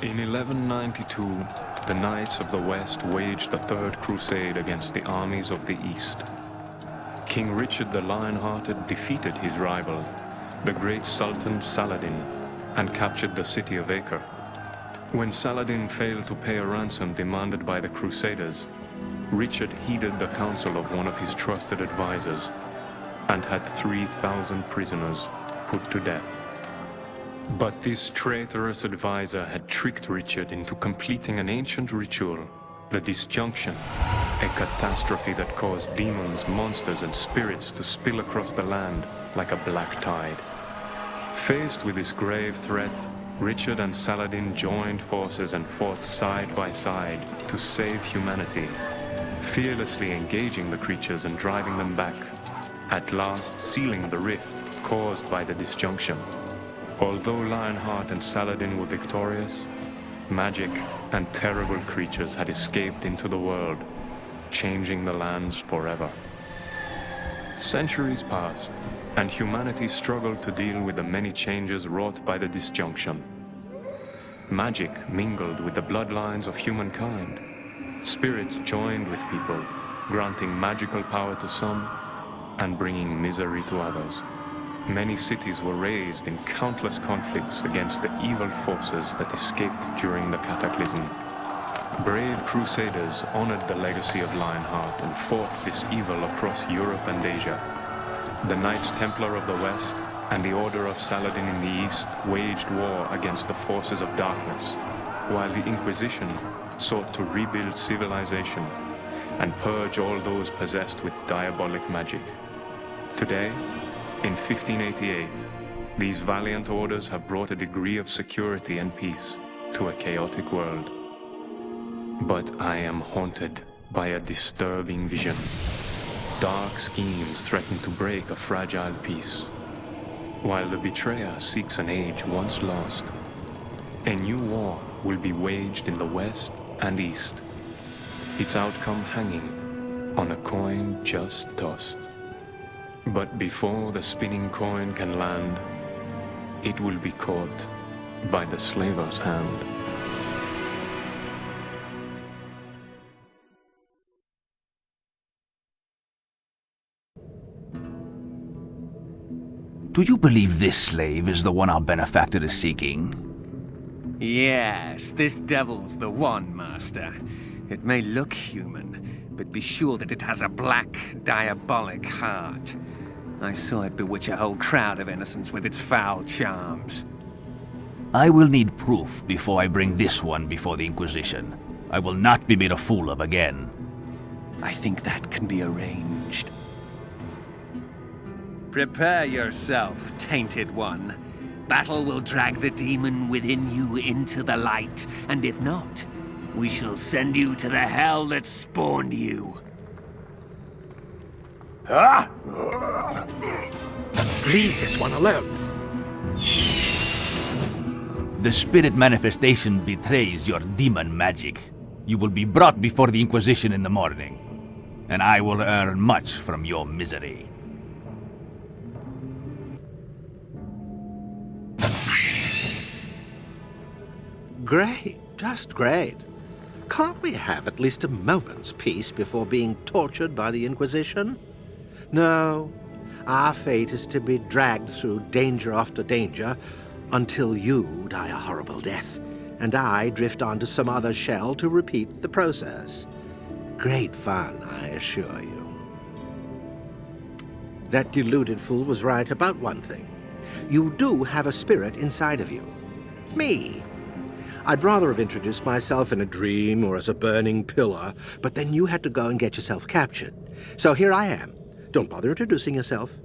In 1192, the Knights of the West waged the Third Crusade against the armies of the East. King Richard the Lionhearted defeated his rival, the great Sultan Saladin, and captured the city of Acre. When Saladin failed to pay a ransom demanded by the Crusaders, Richard heeded the counsel of one of his trusted advisors and had 3,000 prisoners put to death. But this traitorous advisor had tricked Richard into completing an ancient ritual, the disjunction, a catastrophe that caused demons, monsters, and spirits to spill across the land like a black tide. Faced with this grave threat, Richard and Saladin joined forces and fought side by side to save humanity, fearlessly engaging the creatures and driving them back, at last sealing the rift caused by the disjunction. Although Lionheart and Saladin were victorious, magic and terrible creatures had escaped into the world, changing the lands forever. Centuries passed, and humanity struggled to deal with the many changes wrought by the disjunction. Magic mingled with the bloodlines of humankind. Spirits joined with people, granting magical power to some and bringing misery to others. Many cities were razed in countless conflicts against the evil forces that escaped during the cataclysm. Brave Crusaders honored the legacy of Lionheart and fought this evil across Europe and Asia. The Knights Templar of the West and the Order of Saladin in the East waged war against the forces of darkness, while the Inquisition sought to rebuild civilization and purge all those possessed with diabolic magic. Today, in 1588, these valiant orders have brought a degree of security and peace to a chaotic world. But I am haunted by a disturbing vision. Dark schemes threaten to break a fragile peace, while the betrayer seeks an age once lost. A new war will be waged in the West and East, its outcome hanging on a coin just tossed. But before the spinning coin can land, it will be caught by the slaver's hand. Do you believe this slave is the one our benefactor is seeking? Yes, this devil's the one, Master. It may look human, but be sure that it has a black, diabolic heart. I saw it bewitch a whole crowd of innocents with its foul charms. I will need proof before I bring this one before the Inquisition. I will not be made a fool of again. I think that can be arranged. Prepare yourself, tainted one. Battle will drag the demon within you into the light, and if not, we shall send you to the hell that spawned you. Leave this one alone. The spirit manifestation betrays your demon magic. You will be brought before the Inquisition in the morning, and I will earn much from your misery. Great, just great. Can't we have at least a moment's peace before being tortured by the Inquisition? No, our fate is to be dragged through danger after danger until you die a horrible death, and I drift onto some other shell to repeat the process. Great fun, I assure you. That deluded fool was right about one thing. You do have a spirit inside of you. Me. I'd rather have introduced myself in a dream or as a burning pillar, but then you had to go and get yourself captured. So here I am. Don't bother introducing yourself.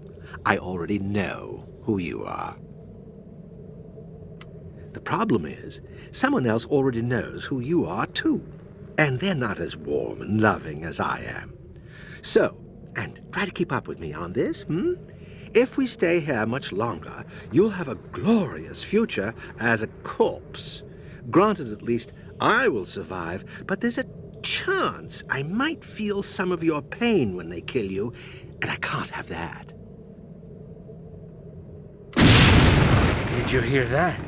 I already know who you are. The problem is, someone else already knows who you are too, and they're not as warm and loving as I am. So, and try to keep up with me on this, If we stay here much longer, you'll have a glorious future as a corpse. Granted, at least I will survive, but there's a chance I might feel some of your pain when they kill you, and I can't have that. Did you hear that?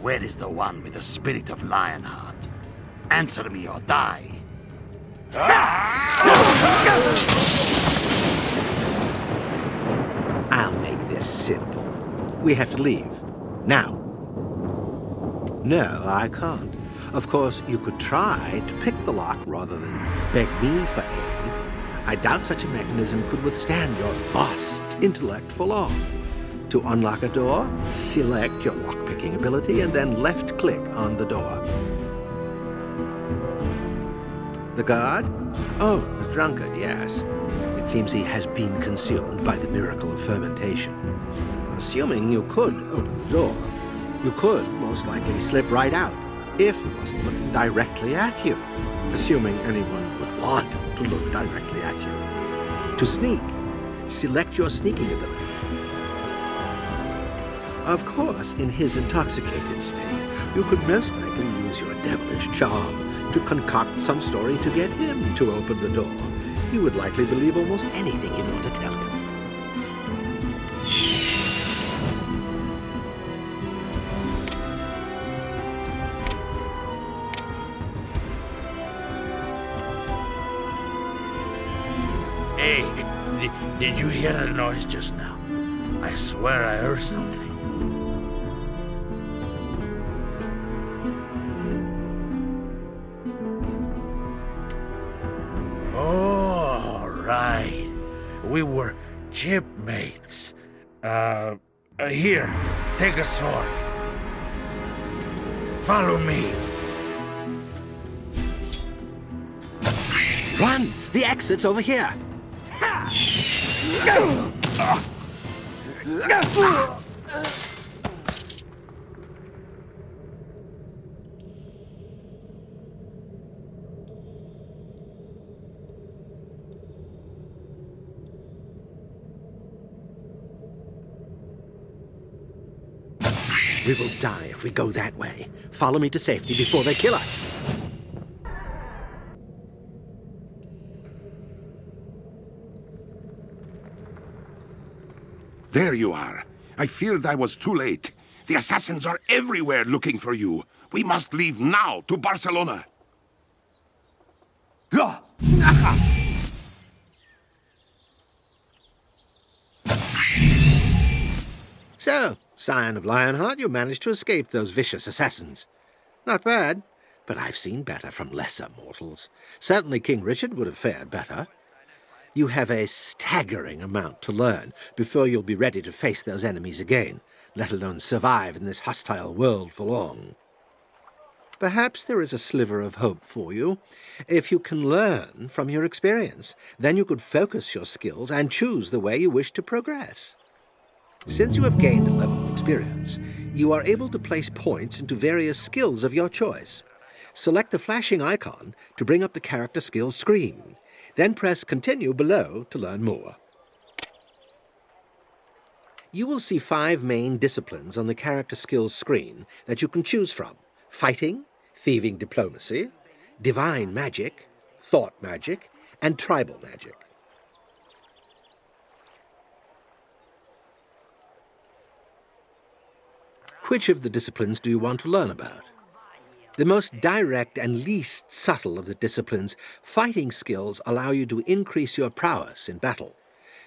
Where is the one with the spirit of Lionheart? Answer me or die. I'll make this simple. We have to leave. Now. No, I can't. Of course, you could try to pick the lock rather than beg me for aid. I doubt such a mechanism could withstand your vast intellect for long. To unlock a door, select your lock-picking ability and then left-click on the door. The guard? Oh, the drunkard, yes. It seems he has been consumed by the miracle of fermentation. Assuming you could open the door, you could most likely slip right out if he wasn't looking directly at you. Assuming anyone would want to look directly at you. To sneak, select your sneaking ability. Of course, in his intoxicated state, you could most likely use your devilish charm to concoct some story to get him to open the door. He would likely believe almost anything you want to tell him. Hey, did you hear that noise just now? I swear I heard something. Oh, right. We were shipmates. Here, take a sword. Follow me. Run! The exit's over here! We will die if we go that way. Follow me to safety before they kill us. There you are. I feared I was too late. The assassins are everywhere looking for you. We must leave now to Barcelona. So, scion of Lionheart, you managed to escape those vicious assassins. Not bad, but I've seen better from lesser mortals. Certainly King Richard would have fared better. You have a staggering amount to learn before you'll be ready to face those enemies again, let alone survive in this hostile world for long. Perhaps there is a sliver of hope for you. If you can learn from your experience, then you could focus your skills and choose the way you wish to progress. Since you have gained a level of experience, you are able to place points into various skills of your choice. Select the flashing icon to bring up the character skills screen. Then press Continue below to learn more. You will see 5 main disciplines on the character skills screen that you can choose from: fighting, thieving diplomacy, divine magic, thought magic, and tribal magic. Which of the disciplines do you want to learn about? The most direct and least subtle of the disciplines, fighting skills allow you to increase your prowess in battle.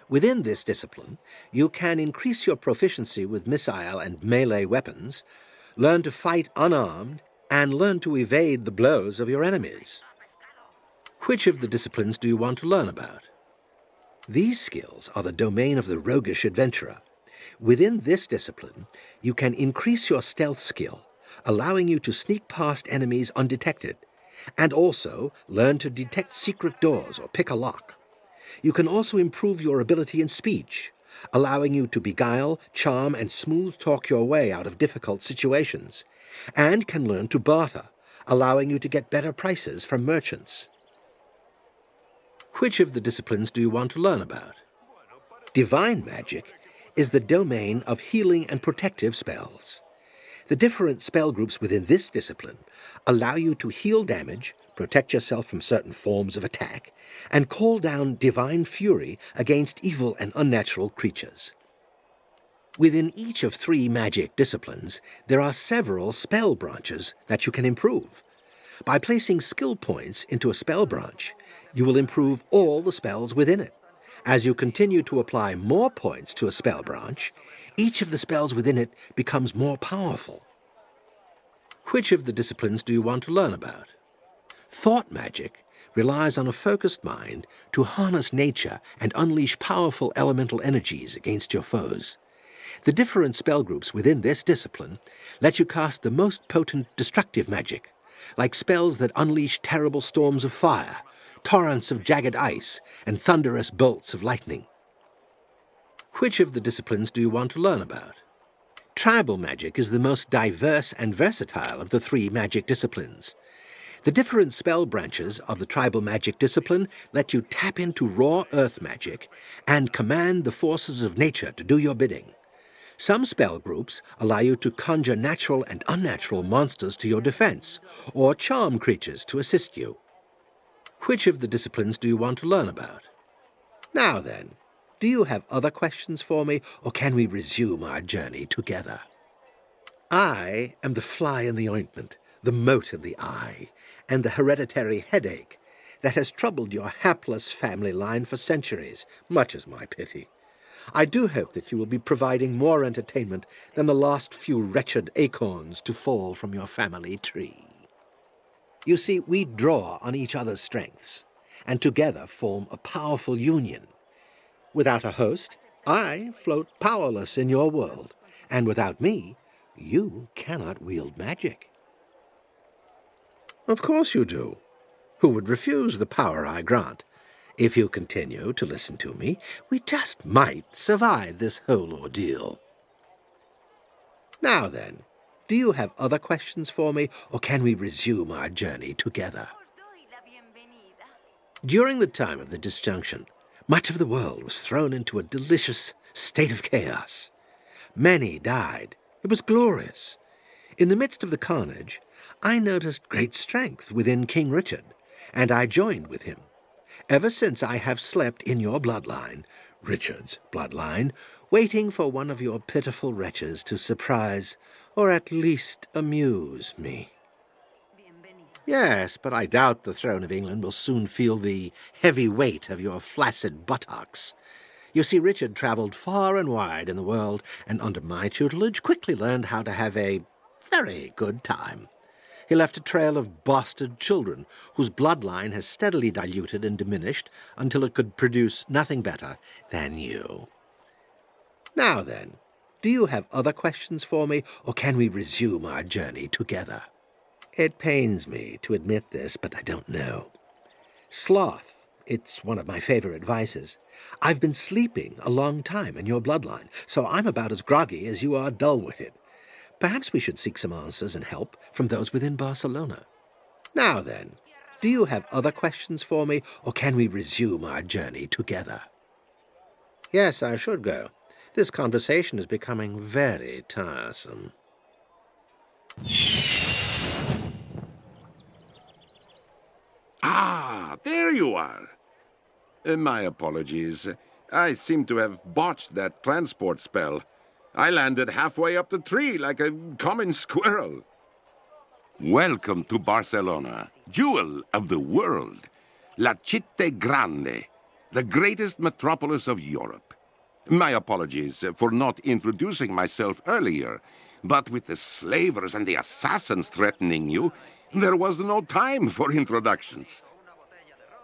Within this discipline, you can increase your proficiency with missile and melee weapons, learn to fight unarmed, and learn to evade the blows of your enemies. Which of the disciplines do you want to learn about? These skills are the domain of the roguish adventurer. Within this discipline, you can increase your stealth skill, allowing you to sneak past enemies undetected, and also learn to detect secret doors or pick a lock. You can also improve your ability in speech, allowing you to beguile, charm, and smooth talk your way out of difficult situations, and can learn to barter, allowing you to get better prices from merchants. Which of the disciplines do you want to learn about? Divine magic is the domain of healing and protective spells. The different spell groups within this discipline allow you to heal damage, protect yourself from certain forms of attack, and call down divine fury against evil and unnatural creatures. Within each of 3 magic disciplines, there are several spell branches that you can improve. By placing skill points into a spell branch, you will improve all the spells within it. As you continue to apply more points to a spell branch, each of the spells within it becomes more powerful. Which of the disciplines do you want to learn about? Thought magic relies on a focused mind to harness nature and unleash powerful elemental energies against your foes. The different spell groups within this discipline let you cast the most potent destructive magic, like spells that unleash terrible storms of fire, torrents of jagged ice, and thunderous bolts of lightning. Which of the disciplines do you want to learn about? Tribal magic is the most diverse and versatile of the 3 magic disciplines. The different spell branches of the tribal magic discipline let you tap into raw earth magic and command the forces of nature to do your bidding. Some spell groups allow you to conjure natural and unnatural monsters to your defense, or charm creatures to assist you. Which of the disciplines do you want to learn about? Now then, do you have other questions for me, or can we resume our journey together? I am the fly in the ointment, the mote in the eye, and the hereditary headache that has troubled your hapless family line for centuries, much as my pity. I do hope that you will be providing more entertainment than the last few wretched acorns to fall from your family tree. You see, we draw on each other's strengths, and together form a powerful union. Without a host, I float powerless in your world, and without me, you cannot wield magic. Of course you do. Who would refuse the power I grant? If you continue to listen to me, we just might survive this whole ordeal. Now then, do you have other questions for me, or can we resume our journey together? During the time of the disjunction, much of the world was thrown into a delicious state of chaos. Many died. It was glorious. In the midst of the carnage, I noticed great strength within King Richard, and I joined with him. Ever since I have slept in your bloodline, Richard's bloodline, waiting for one of your pitiful wretches to surprise, or at least amuse me. Yes, but I doubt the throne of England will soon feel the heavy weight of your flaccid buttocks. You see, Richard travelled far and wide in the world, and under my tutelage quickly learned how to have a very good time. He left a trail of bastard children, whose bloodline has steadily diluted and diminished until it could produce nothing better than you. Now then, do you have other questions for me, or can we resume our journey together? It pains me to admit this, but I don't know. Sloth, it's one of my favorite vices. I've been sleeping a long time in your bloodline, so I'm about as groggy as you are dull-witted. Perhaps we should seek some answers and help from those within Barcelona. Now then, do you have other questions for me, or can we resume our journey together? Yes, I should go. This conversation is becoming very tiresome. Ah, there you are. My apologies. I seem to have botched that transport spell. I landed halfway up the tree like a common squirrel. Welcome to Barcelona, jewel of the world. La Città Grande, the greatest metropolis of Europe. My apologies for not introducing myself earlier, but with the slavers and the assassins threatening you, there was no time for introductions.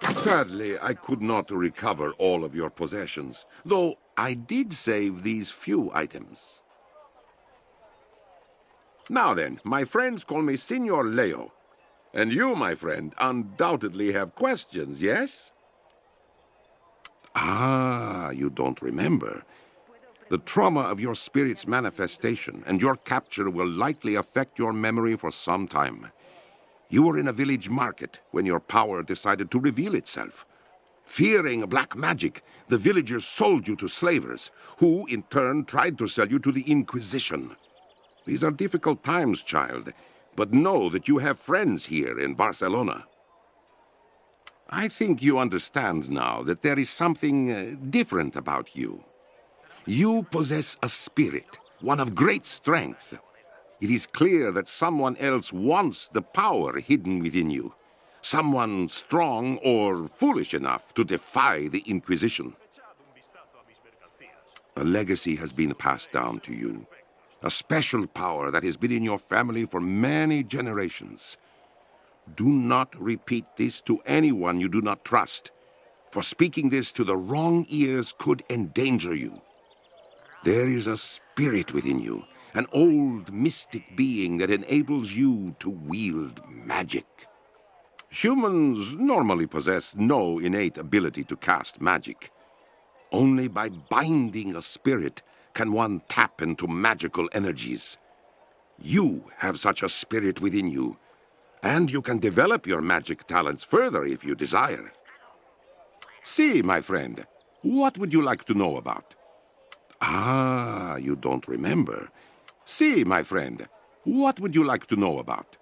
Sadly, I could not recover all of your possessions, though I did save these few items. Now then, my friends call me Signor Leo. And you, my friend, undoubtedly have questions, yes? Ah, you don't remember. The trauma of your spirit's manifestation and your capture will likely affect your memory for some time. You were in a village market when your power decided to reveal itself. Fearing black magic, the villagers sold you to slavers, who in turn tried to sell you to the Inquisition. These are difficult times, child, but know that you have friends here in Barcelona. I think you understand now that there is something different about you. You possess a spirit, one of great strength. It is clear that someone else wants the power hidden within you. Someone strong or foolish enough to defy the Inquisition. A legacy has been passed down to you. A special power that has been in your family for many generations. Do not repeat this to anyone you do not trust, for speaking this to the wrong ears could endanger you. There is a spirit within you, an old mystic being that enables you to wield magic. Humans normally possess no innate ability to cast magic. Only by binding a spirit can one tap into magical energies. You have such a spirit within you, and you can develop your magic talents further if you desire. See, my friend, what would you like to know about? Ah, you don't remember. See, my friend, what would you like to know about?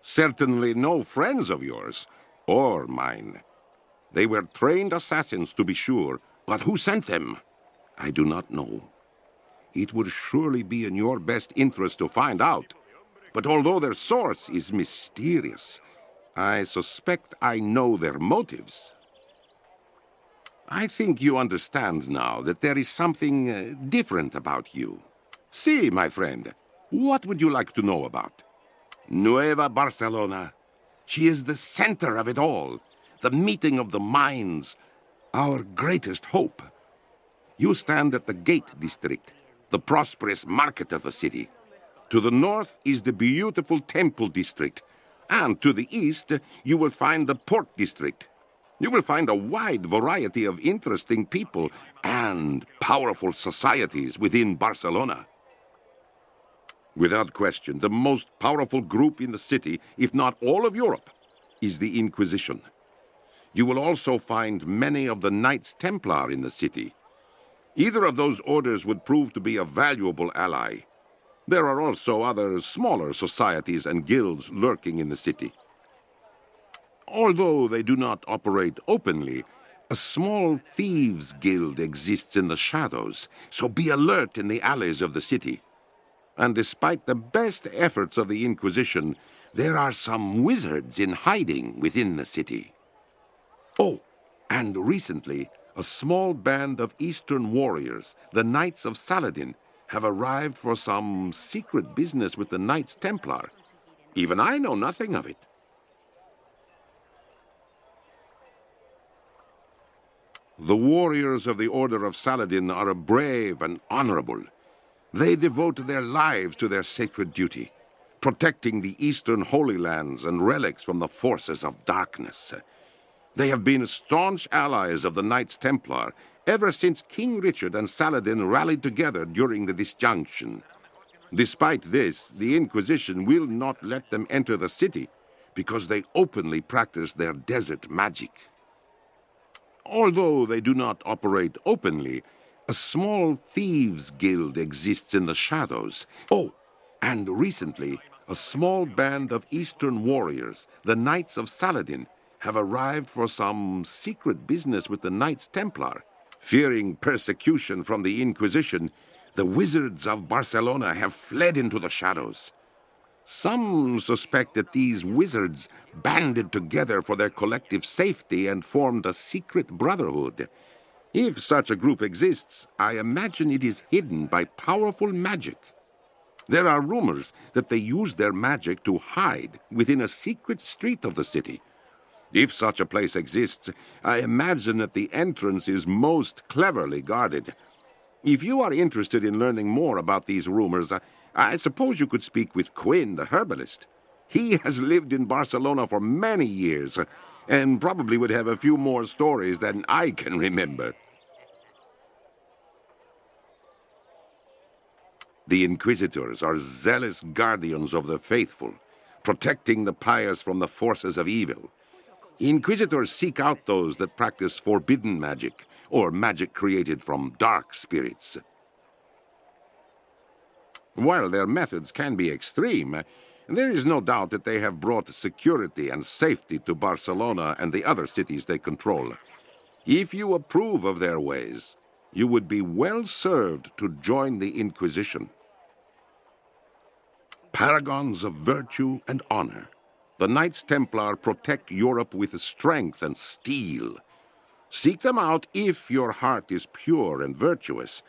Certainly no friends of yours, or mine. They were trained assassins, to be sure, but who sent them? I do not know. It would surely be in your best interest to find out. But although their source is mysterious, I suspect I know their motives. I think you understand now that there is something different about you. See, my friend, what would you like to know about? Nueva Barcelona. She is the center of it all, the meeting of the minds, our greatest hope. You stand at the Gate District, the prosperous market of the city. To the north is the beautiful Temple District, and to the east you will find the Port District. You will find a wide variety of interesting people and powerful societies within Barcelona. Without question, the most powerful group in the city, if not all of Europe, is the Inquisition. You will also find many of the Knights Templar in the city. Either of those orders would prove to be a valuable ally. There are also other smaller societies and guilds lurking in the city. Although they do not operate openly, a small thieves' guild exists in the shadows, so be alert in the alleys of the city. And despite the best efforts of the Inquisition, there are some wizards in hiding within the city. Oh, and recently, a small band of Eastern warriors, the Knights of Saladin, have arrived for some secret business with the Knights Templar. Even I know nothing of it. The warriors of the Order of Saladin are brave and honorable. They devote their lives to their sacred duty, protecting the Eastern Holy Lands and relics from the forces of darkness. They have been staunch allies of the Knights Templar ever since King Richard and Saladin rallied together during the disjunction. Despite this, the Inquisition will not let them enter the city because they openly practice their desert magic. Although they do not operate openly, a small thieves' guild exists in the shadows. Oh, and recently, a small band of Eastern warriors, the Knights of Saladin, have arrived for some secret business with the Knights Templar. Fearing persecution from the Inquisition, the wizards of Barcelona have fled into the shadows. Some suspect that these wizards banded together for their collective safety and formed a secret brotherhood. If such a group exists, I imagine it is hidden by powerful magic. There are rumors that they use their magic to hide within a secret street of the city. If such a place exists, I imagine that the entrance is most cleverly guarded. If you are interested in learning more about these rumors, I suppose you could speak with Quinn, the herbalist. He has lived in Barcelona for many years, and probably would have a few more stories than I can remember. The Inquisitors are zealous guardians of the faithful, protecting the pious from the forces of evil. Inquisitors seek out those that practice forbidden magic, or magic created from dark spirits. While their methods can be extreme, there is no doubt that they have brought security and safety to Barcelona and the other cities they control. If you approve of their ways, you would be well served to join the Inquisition. Paragons of virtue and honor, the Knights Templar protect Europe with strength and steel. Seek them out if your heart is pure and virtuous,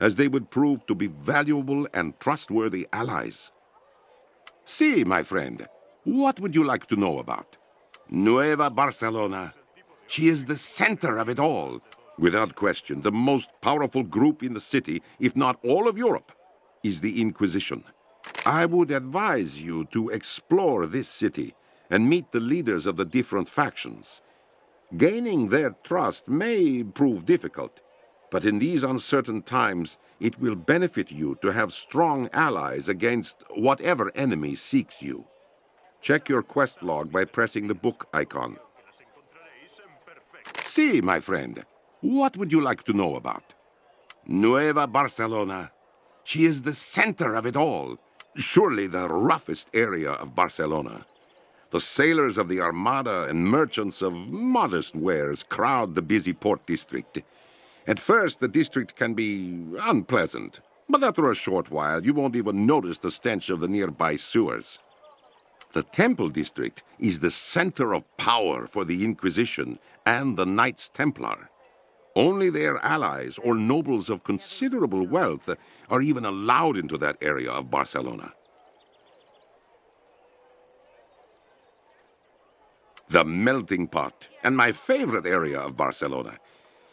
as they would prove to be valuable and trustworthy allies. See, my friend, what would you like to know about? Nueva Barcelona. She is the center of it all. Without question, the most powerful group in the city, if not all of Europe, is the Inquisition. I would advise you to explore this city and meet the leaders of the different factions. Gaining their trust may prove difficult, but in these uncertain times, it will benefit you to have strong allies against whatever enemy seeks you. Check your quest log by pressing the book icon. See, my friend, what would you like to know about? Nueva Barcelona. She is the center of it all. Surely the roughest area of Barcelona. The sailors of the Armada and merchants of modest wares crowd the busy port district. At first, the district can be unpleasant, but after a short while, you won't even notice the stench of the nearby sewers. The Temple district is the center of power for the Inquisition and the Knights Templar. Only their allies or nobles of considerable wealth are even allowed into that area of Barcelona. The melting pot, and my favorite area of Barcelona.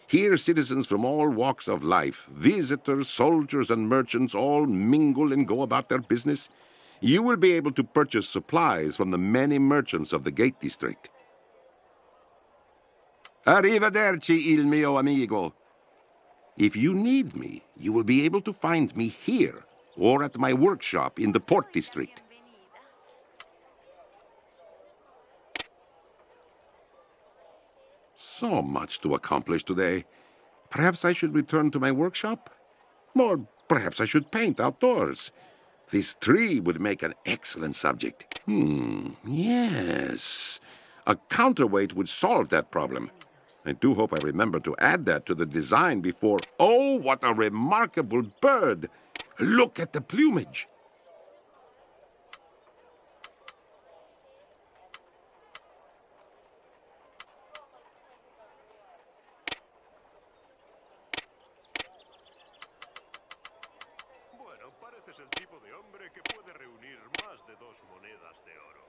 Here, citizens from all walks of life, visitors, soldiers, and merchants all mingle and go about their business. You will be able to purchase supplies from the many merchants of the Gate District. Arrivederci, il mio amigo. If you need me, you will be able to find me here or at my workshop in the Port District. So much to accomplish today. Perhaps I should return to my workshop? Or perhaps I should paint outdoors. This tree would make an excellent subject. Yes. A counterweight would solve that problem. I do hope I remember to add that to the design before... Oh, what a remarkable bird! Look at the plumage. Bueno, pareces el tipo de hombre que puede reunir más de 2 monedas de oro.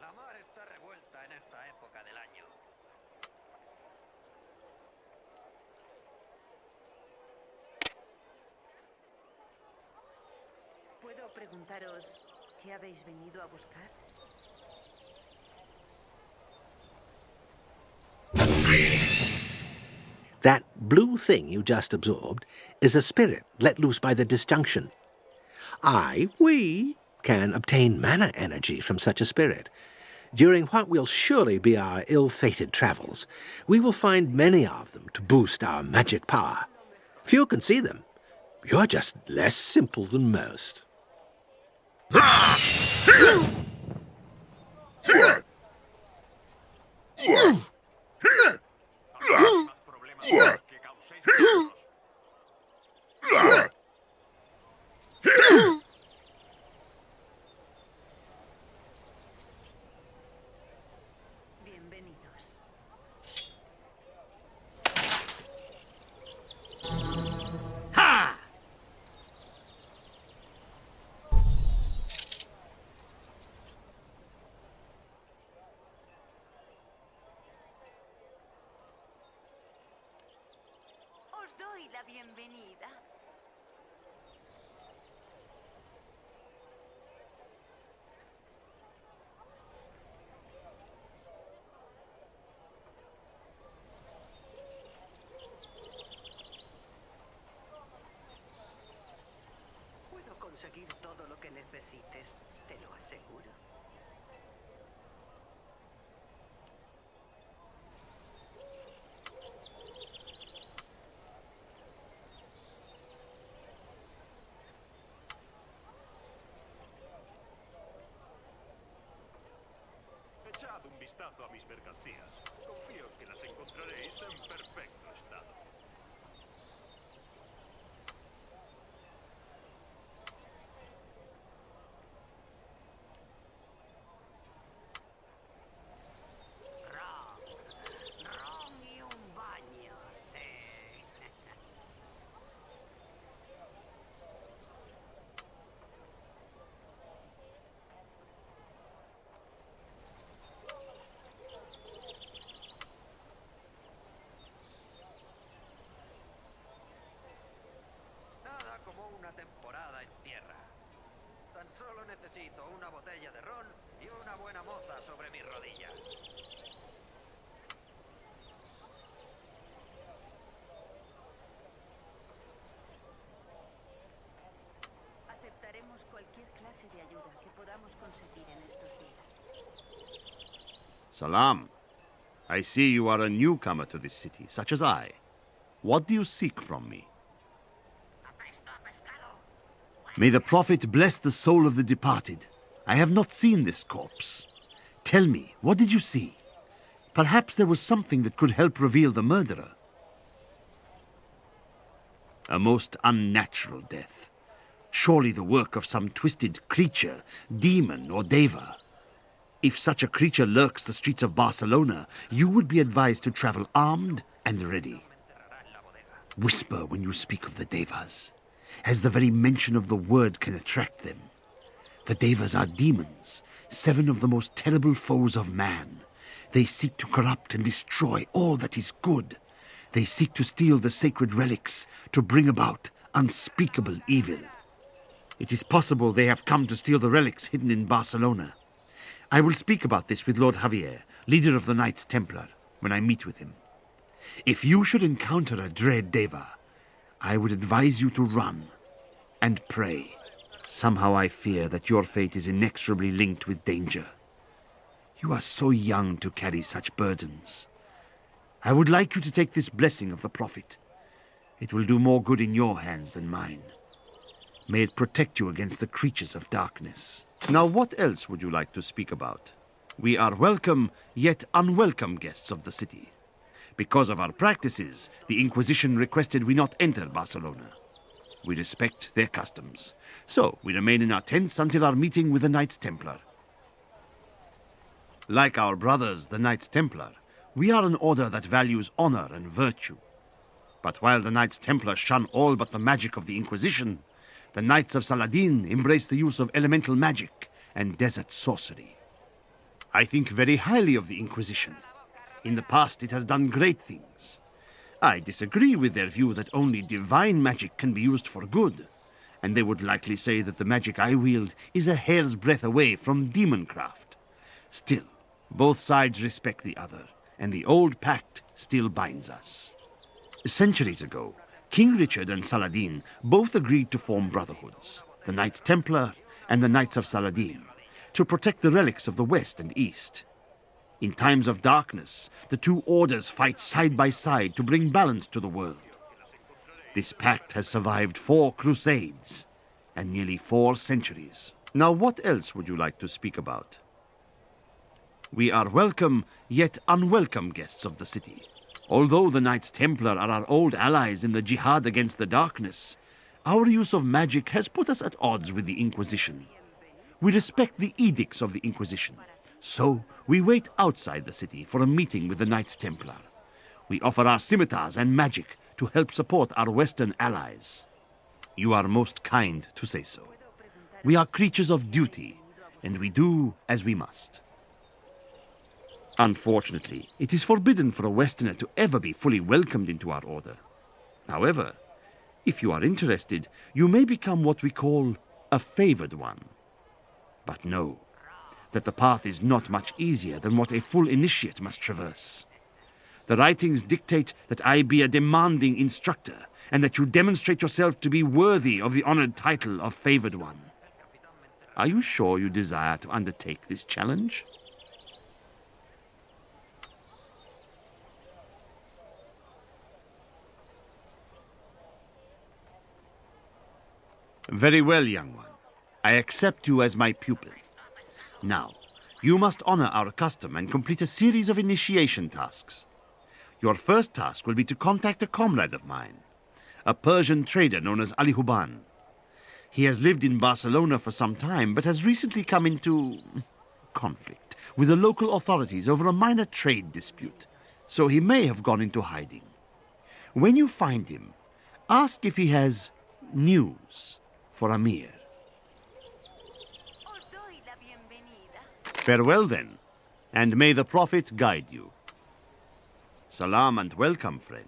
La mar está revuelta en esta época del año. ¿Puedo preguntaros qué habéis venido a buscar? That blue thing you just absorbed is a spirit let loose by the disjunction. We can obtain mana energy from such a spirit. During what will surely be our ill-fated travels, we will find many of them to boost our magic power. Few can see them. You're just less simple than most. Os doy la bienvenida. Puedo conseguir todo lo que necesites, te lo aseguro. mercancías. Confío en que las encontraréis en perfecto estado. Ron y un baño, sí. Nada como una temporada en tierra. Tan solo necesito una botella de ron y una buena moza sobre mis rodillas. Aceptaremos cualquier clase de ayuda que podamos conseguir en estos días. Salam. I see you are a newcomer to this city, such as I. What do you seek from me? May the Prophet bless the soul of the departed. I have not seen this corpse. Tell me, what did you see? Perhaps there was something that could help reveal the murderer. A most unnatural death. Surely the work of some twisted creature, demon or deva. If such a creature lurks the streets of Barcelona, you would be advised to travel armed and ready. Whisper when you speak of the devas, as the very mention of the word can attract them. The devas are demons, 7 of the most terrible foes of man. They seek to corrupt and destroy all that is good. They seek to steal the sacred relics, to bring about unspeakable evil. It is possible they have come to steal the relics hidden in Barcelona. I will speak about this with Lord Javier, leader of the Knights Templar, when I meet with him. If you should encounter a dread deva, I would advise you to run and pray. Somehow I fear that your fate is inexorably linked with danger. You are so young to carry such burdens. I would like you to take this blessing of the Prophet. It will do more good in your hands than mine. May it protect you against the creatures of darkness. Now, what else would you like to speak about? We are welcome, yet unwelcome guests of the city. Because of our practices, the Inquisition requested we not enter Barcelona. We respect their customs. So, we remain in our tents until our meeting with the Knights Templar. Like our brothers, the Knights Templar, we are an order that values honor and virtue. But while the Knights Templar shun all but the magic of the Inquisition, the Knights of Saladin embrace the use of elemental magic and desert sorcery. I think very highly of the Inquisition. In the past, it has done great things. I disagree with their view that only divine magic can be used for good, and they would likely say that the magic I wield is a hair's breadth away from demoncraft. Still, both sides respect the other, and the old pact still binds us. Centuries ago, King Richard and Saladin both agreed to form brotherhoods, the Knights Templar and the Knights of Saladin, to protect the relics of the West and East. In times of darkness, the two orders fight side by side to bring balance to the world. This pact has survived 4 crusades and nearly 4 centuries. Now, what else would you like to speak about? We are welcome, yet unwelcome guests of the city. Although the Knights Templar are our old allies in the jihad against the darkness, our use of magic has put us at odds with the Inquisition. We respect the edicts of the Inquisition, so we wait outside the city for a meeting with the Knights Templar. We offer our scimitars and magic to help support our Western allies. You are most kind to say so. We are creatures of duty, and we do as we must. Unfortunately, it is forbidden for a Westerner to ever be fully welcomed into our order. However, if you are interested, you may become what we call a favored one. But know that the path is not much easier than what a full initiate must traverse. The writings dictate that I be a demanding instructor, and that you demonstrate yourself to be worthy of the honored title of favored one. Are you sure you desire to undertake this challenge? Very well, young one. I accept you as my pupil. Now, You must honor our custom and complete a series of initiation tasks. Your first task will be to contact a comrade of mine, a Persian trader known as Ali Huban. He has lived in Barcelona for some time, but has recently come into conflict with the local authorities over a minor trade dispute, so he may have gone into hiding. When you find him, ask if he has news for Amir. Os doy la bienvenida. Farewell then, and may the Prophet guide you. Salam and welcome, friend.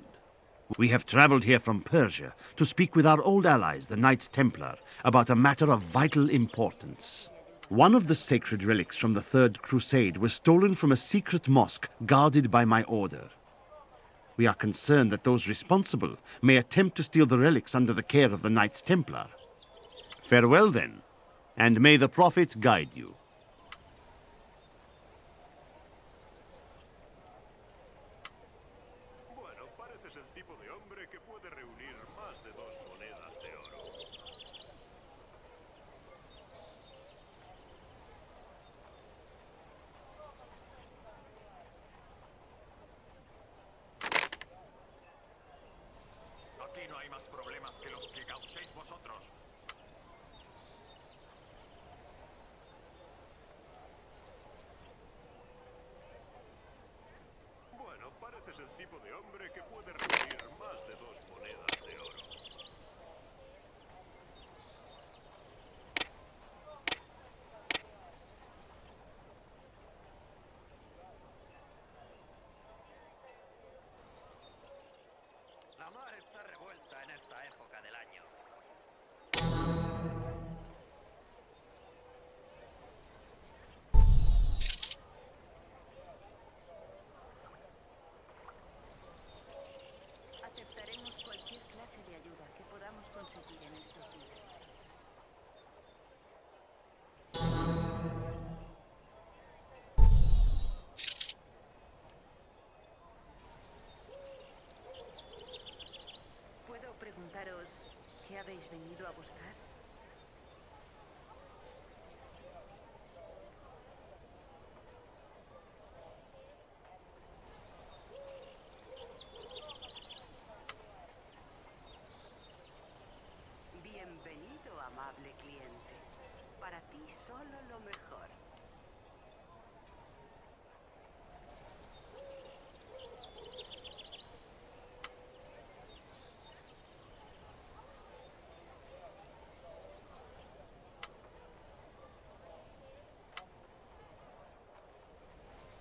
We have traveled here from Persia to speak with our old allies, the Knights Templar, about a matter of vital importance. One of the sacred relics from the Third Crusade was stolen from a secret mosque guarded by my order. We are concerned that those responsible may attempt to steal the relics under the care of the Knights Templar. Farewell then, and may the Prophet guide you. Bueno, pareces el tipo de hombre que puede reunir más de 2 monedas de oro. Aquí no hay más problemas que los que causéis vosotros. Bueno, pareces el tipo de hombre que puede reunir más de 2 monedas de oro. La mar está revuelta en esta época del año. Aceptaremos cualquier clase de ayuda que podamos conseguir en estos días. ¿Puedo preguntaros qué habéis venido a buscar? Bienvenido, amable cliente. Para ti solo lo mejor.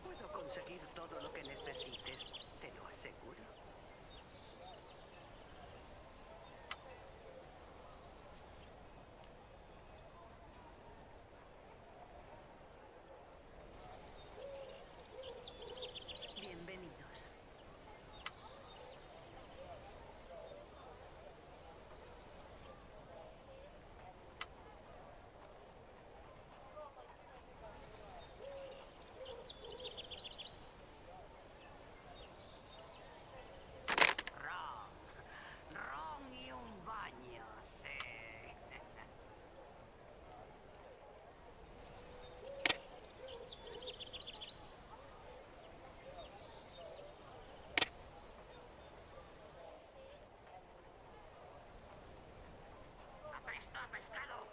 Puedo conseguir todo lo que necesites, te lo aseguro. Bienvenidos. Ron. Ron y un baño, sí. ¡Apesta a pescado!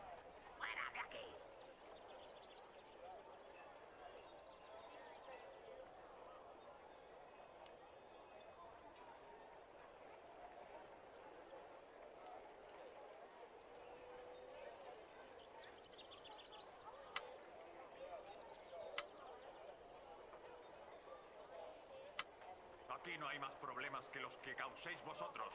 ¡Fuera de aquí! Aquí no hay más problemas que los que causéis vosotros.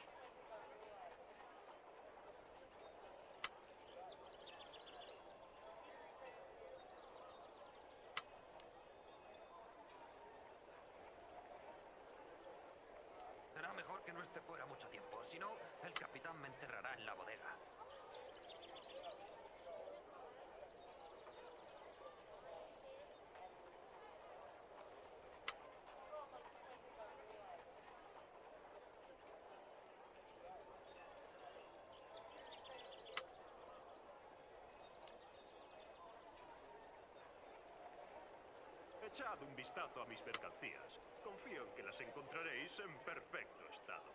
Será mejor que no esté fuera mucho tiempo, si no, el capitán me enterrará en la bodega. Echad un vistazo a mis mercancías. Confío en que las encontraréis en perfecto estado.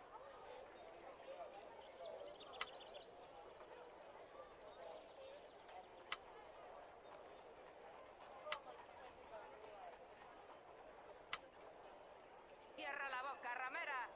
Cierra la boca, ramera.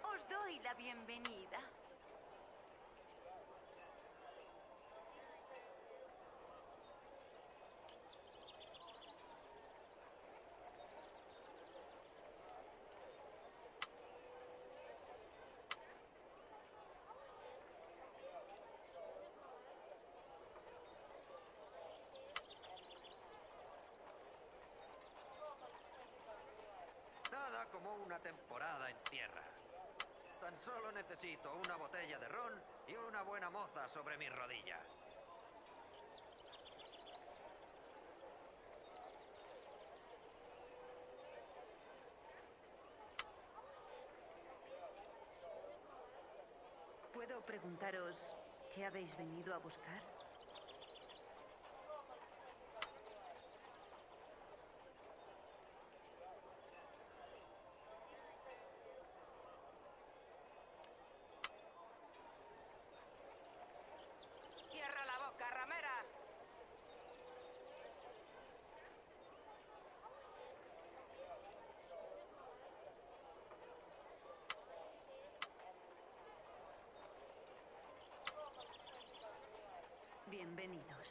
Os doy la bienvenida. Nada como una temporada en tierra. Tan solo necesito una botella de ron y una buena moza sobre mis rodillas. ¿Puedo preguntaros qué habéis venido a buscar? Cierra la boca, ramera. Bienvenidos.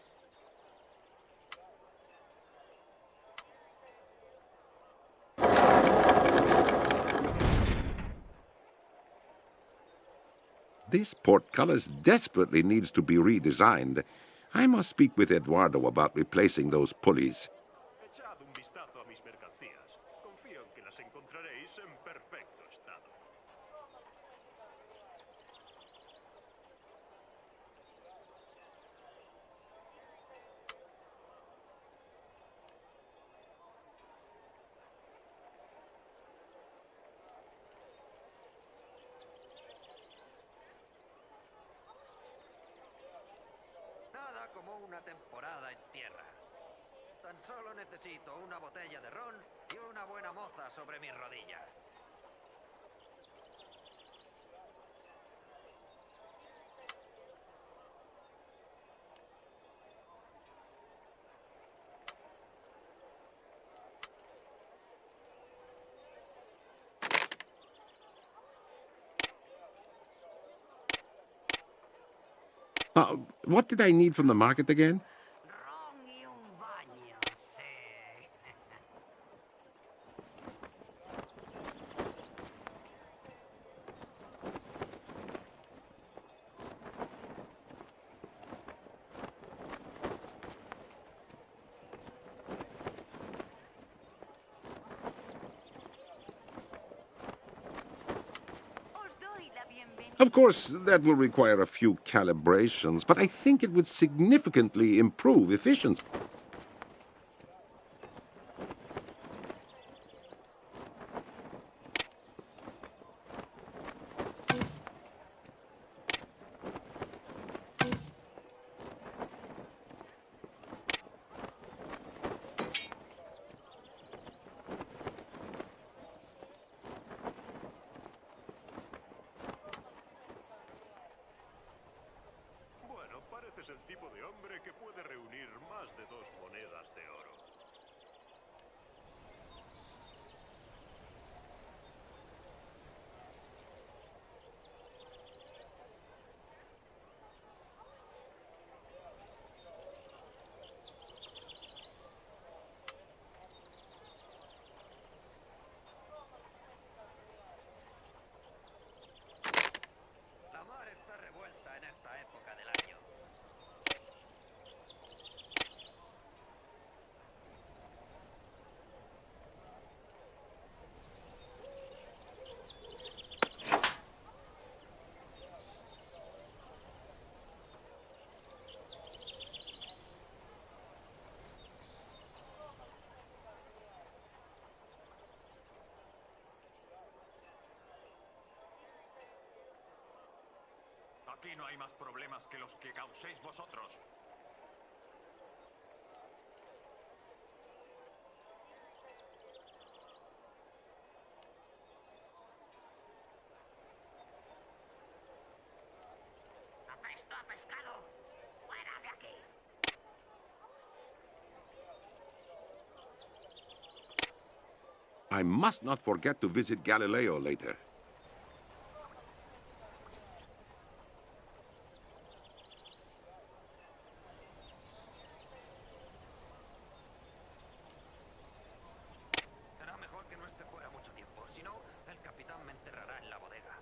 This portcullis desperately needs to be redesigned. I must speak with Eduardo about replacing those pulleys. Echad un vistazo a mis mercancías. Confío en que las encontraréis en perfecto estado. Nada como una temporada en tierra. Tan solo necesito una botella de ron y una buena moza sobre mis rodillas. What did I need from the market again? Ron y un baño, sí. Os doy la bienvenida. Of course, that will require a few calibrations, but I think it would significantly improve efficiency. Bueno, pareces el tipo de hombre que puede reunir más de dos Aquí no hay más problemas que los que causéis vosotros. ¡Apesto a pescado! ¡Fuera de aquí! I must not forget to visit Galileo later. Será mejor que no esté fuera mucho tiempo, si no, el capitán me enterrará en la bodega.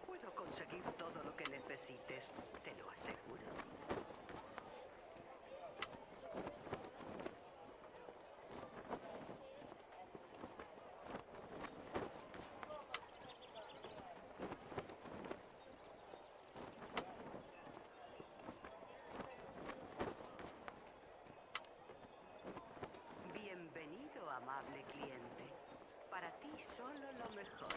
Puedo conseguir todo lo que necesites, te lo aseguro. Bienvenido, amable cliente. Para ti solo lo mejor.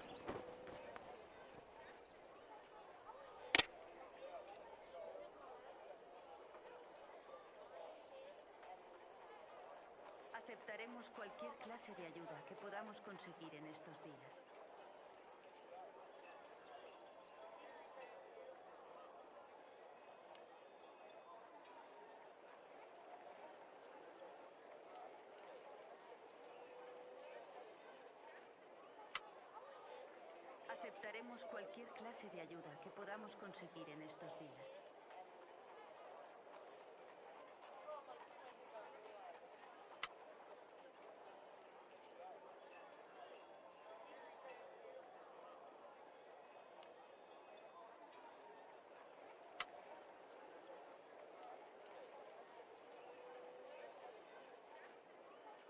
Aceptaremos cualquier clase de ayuda que podamos conseguir en estos días. Aceptaremos cualquier clase de ayuda que podamos conseguir en estos días.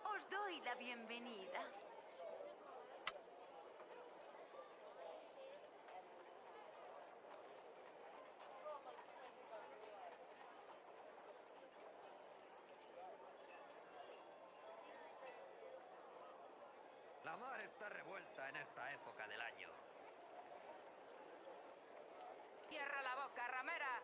Os doy la bienvenida. La mar está revuelta en esta época del año. ¡Cierra la boca, ramera!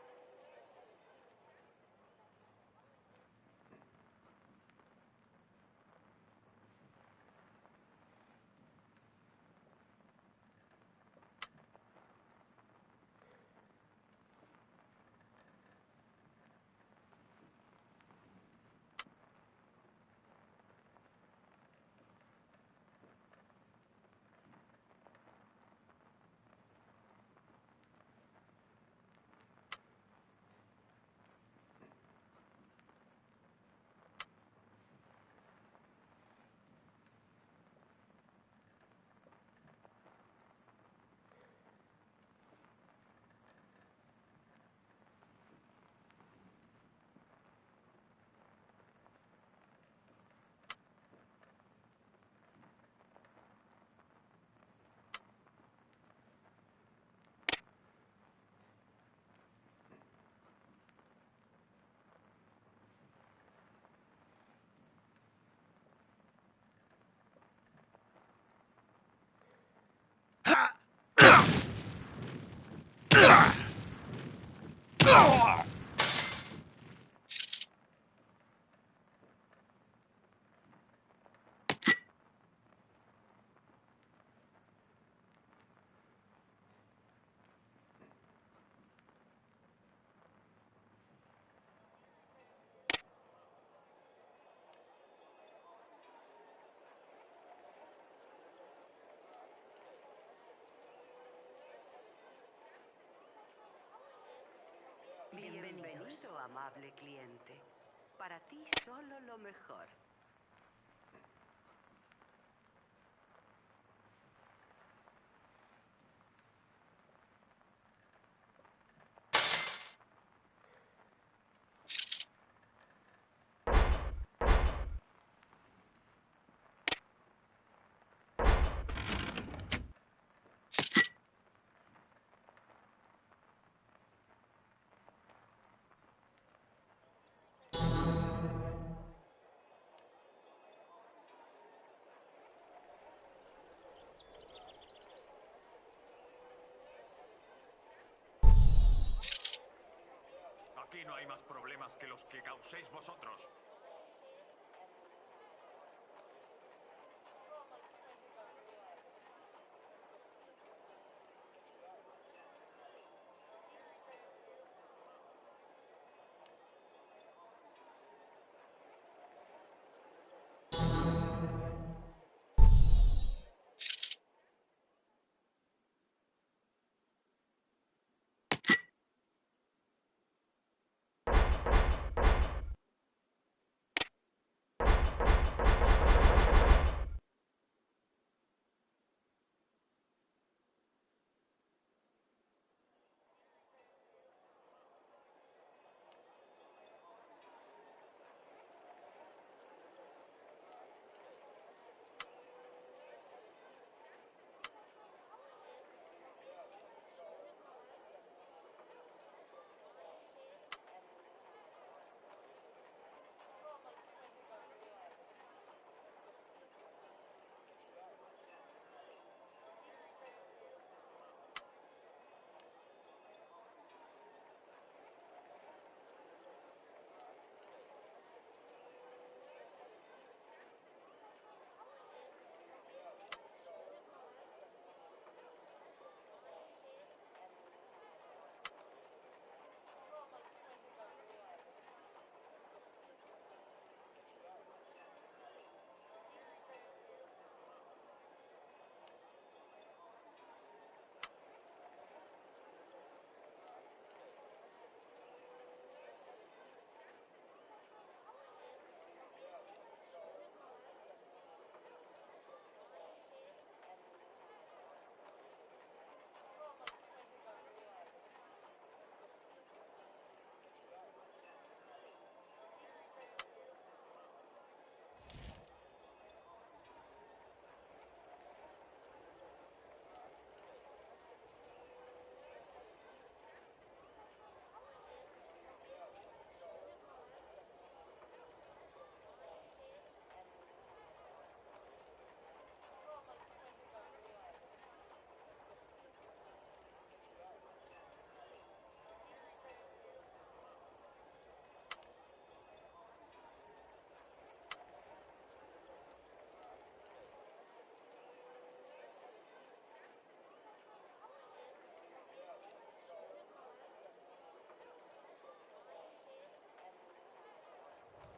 Bienvenido, amable cliente. Para ti solo lo mejor. no hay más problemas que los que causéis vosotros.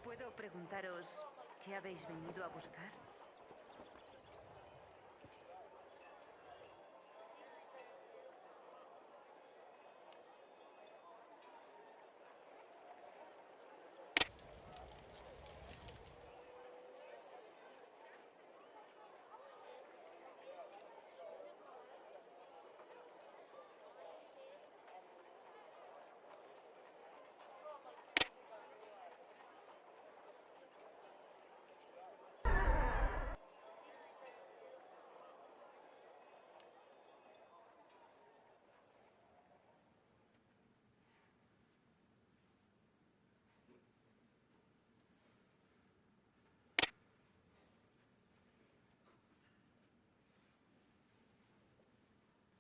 ¿Puedo preguntaros qué habéis venido a buscar?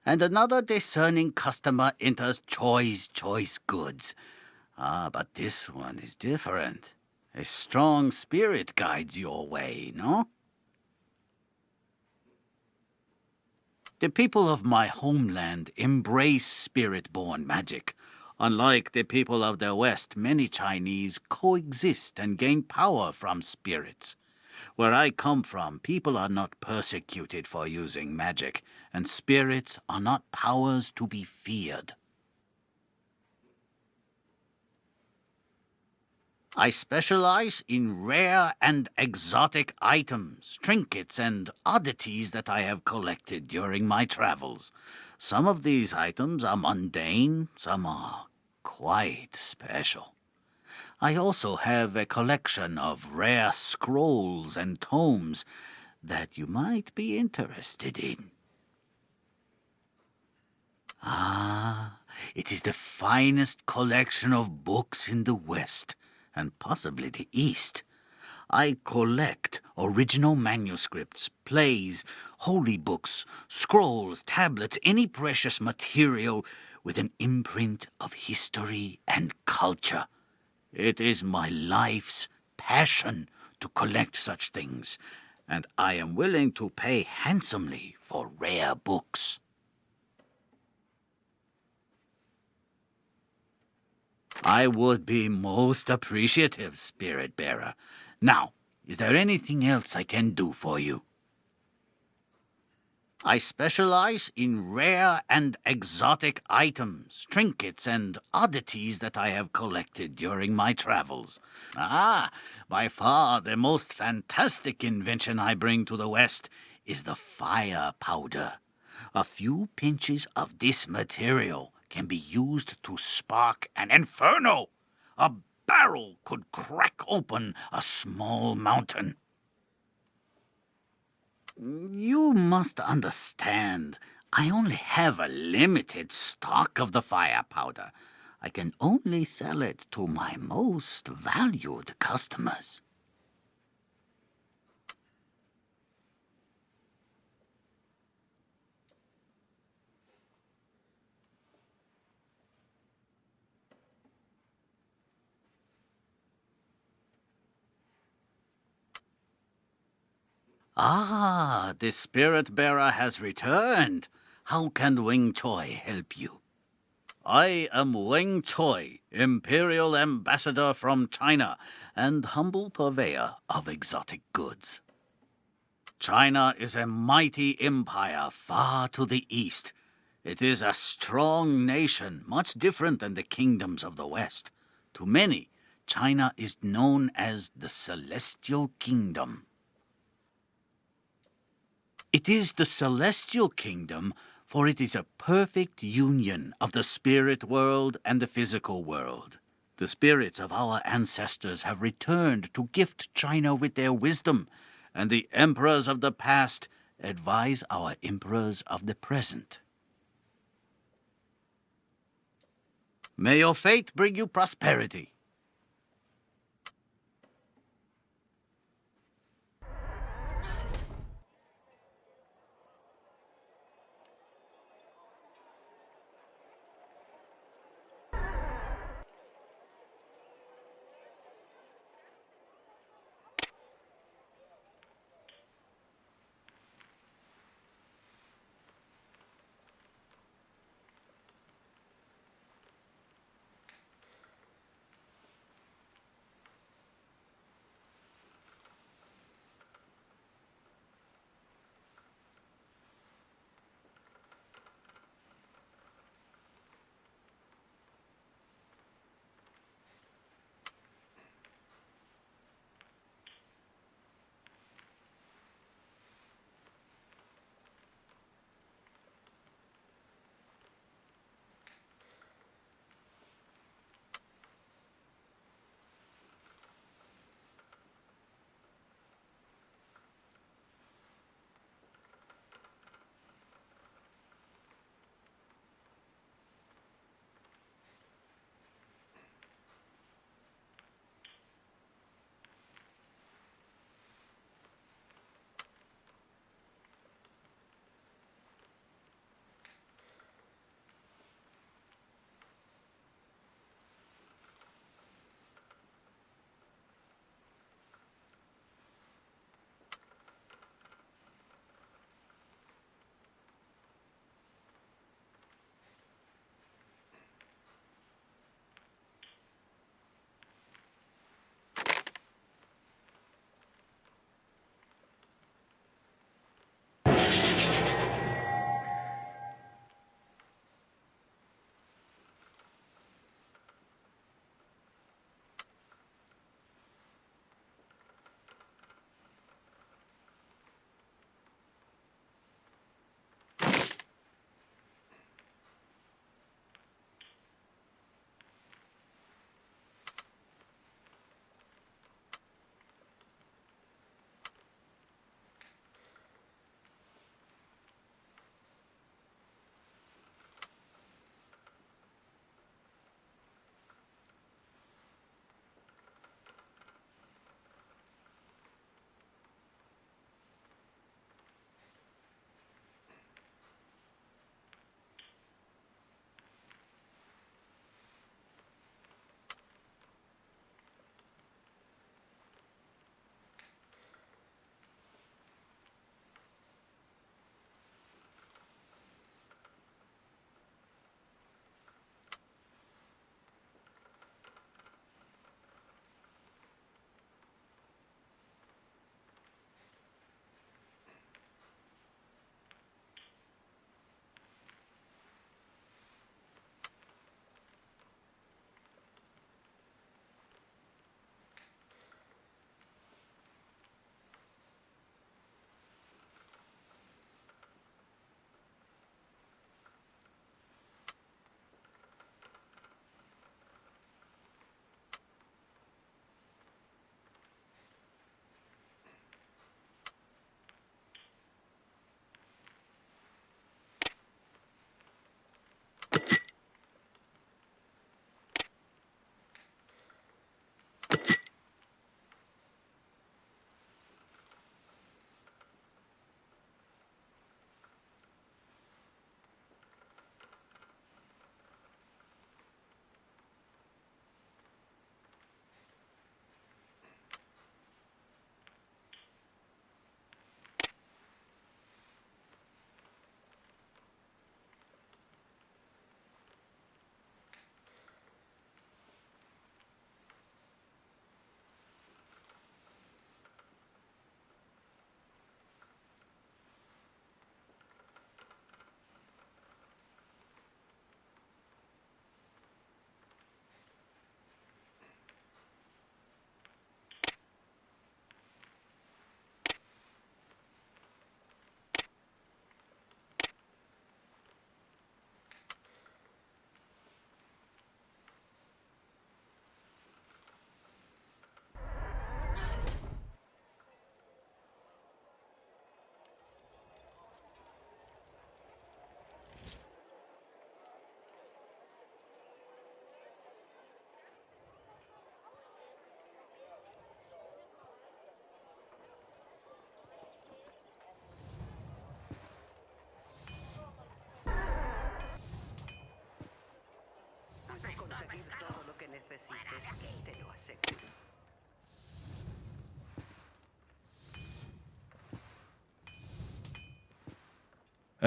And another discerning customer enters choice goods. Ah, but this one is different. A strong spirit guides your way, no? The people of my homeland embrace spirit-born magic. Unlike the people of the West, many Chinese coexist and gain power from spirits. Where I come from, people are not persecuted for using magic, and spirits are not powers to be feared. I specialize in rare and exotic items, trinkets, and oddities that I have collected during my travels. Some of these items are mundane, some are quite special. I also have a collection of rare scrolls and tomes that you might be interested in. Ah, it is the finest collection of books in the West, and possibly the East. I collect original manuscripts, plays, holy books, scrolls, tablets, any precious material with an imprint of history and culture. It is my life's passion to collect such things, and I am willing to pay handsomely for rare books. I would be most appreciative, Spirit Bearer. Now, is there anything else I can do for you? I specialize in rare and exotic items, trinkets, and oddities that I have collected during my travels. By far the most fantastic invention I bring to the West is the fire powder. A few pinches of this material can be used to spark an inferno. A barrel could crack open a small mountain. You must understand, I only have a limited stock of the fire powder. I can only sell it to my most valued customers. The Spirit Bearer has returned. How can Wing Choi help you? I am Wing Choi, Imperial Ambassador from China and humble purveyor of exotic goods. China is a mighty empire far to the east. It is a strong nation, much different than the kingdoms of the West. To many, China is known as the Celestial Kingdom. It is the Celestial Kingdom, for it is a perfect union of the spirit world and the physical world. The spirits of our ancestors have returned to gift China with their wisdom, and the emperors of the past advise our emperors of the present. May your fate bring you prosperity.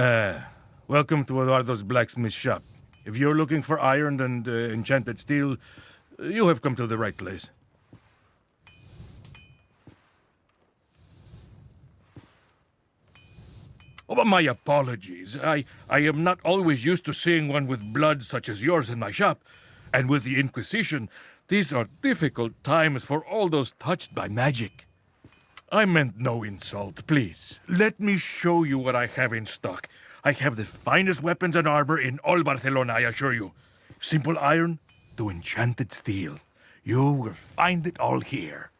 Welcome to Eduardo's blacksmith shop. If you're looking for iron and enchanted steel, you have come to the right place. Oh, but my apologies. I am not always used to seeing one with blood such as yours in my shop. And with the Inquisition, these are difficult times for all those touched by magic. I meant no insult, please. Let me show you what I have in stock. I have the finest weapons and armor in all Barcelona, I assure you. Simple iron to enchanted steel. You will find it all here.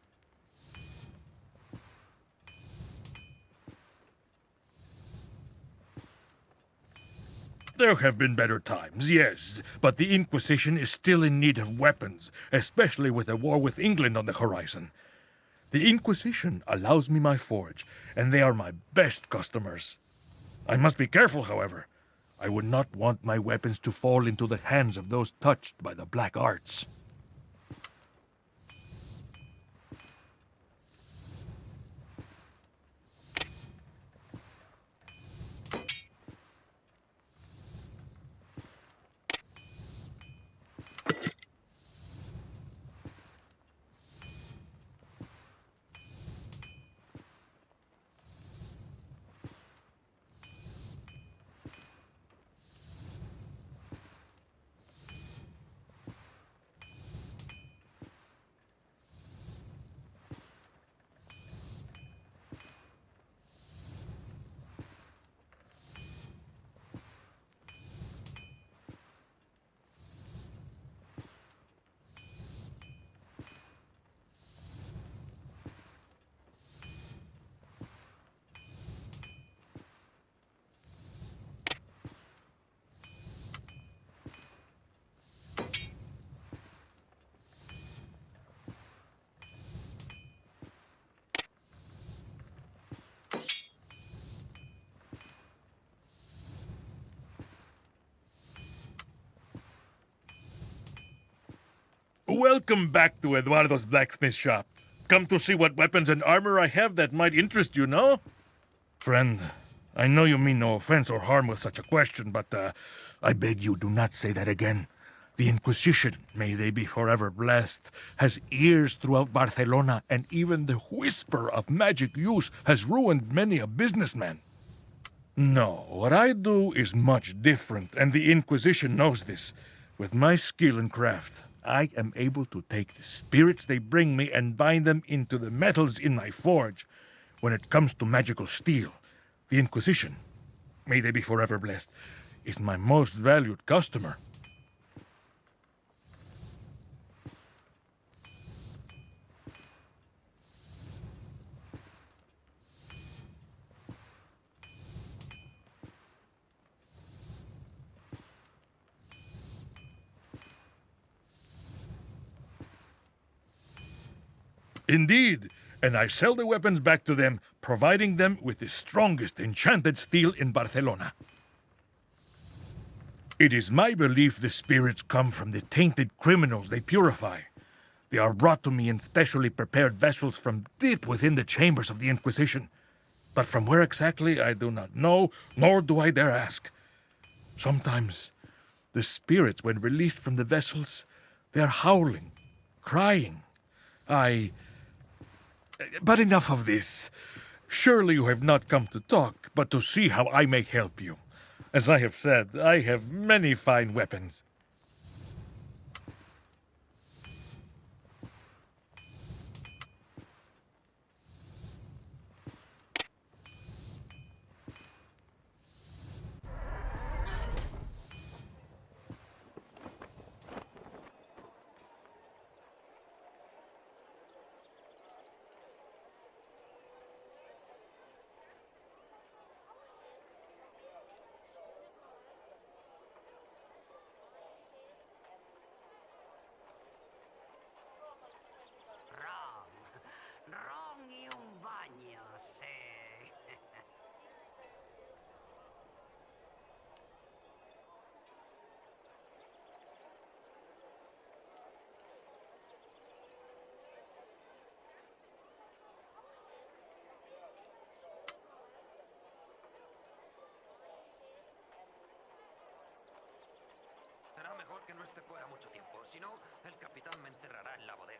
There have been better times, yes, but the Inquisition is still in need of weapons, especially with a war with England on the horizon. The Inquisition allows me my forge, and they are my best customers. I must be careful, however. I would not want my weapons to fall into the hands of those touched by the black arts. Welcome back to Eduardo's blacksmith shop. Come to see what weapons and armor I have that might interest you, no? Friend, I know you mean no offense or harm with such a question, but I beg you do not say that again. The Inquisition, may they be forever blessed, has ears throughout Barcelona, and even the whisper of magic use has ruined many a businessman. No, what I do is much different, and the Inquisition knows this. With my skill and craft, I am able to take the spirits they bring me and bind them into the metals in my forge. When it comes to magical steel, the Inquisition, may they be forever blessed, is my most valued customer. Indeed, and I sell the weapons back to them, providing them with the strongest enchanted steel in Barcelona. It is my belief the spirits come from the tainted criminals they purify. They are brought to me in specially prepared vessels from deep within the chambers of the Inquisition. But from where exactly, I do not know, nor do I dare ask. Sometimes, the spirits, when released from the vessels, they are howling, crying. But enough of this. Surely you have not come to talk, but to see how I may help you. As I have said, I have many fine weapons. que no esté fuera mucho tiempo. Si no, el capitán me enterrará en la bodega.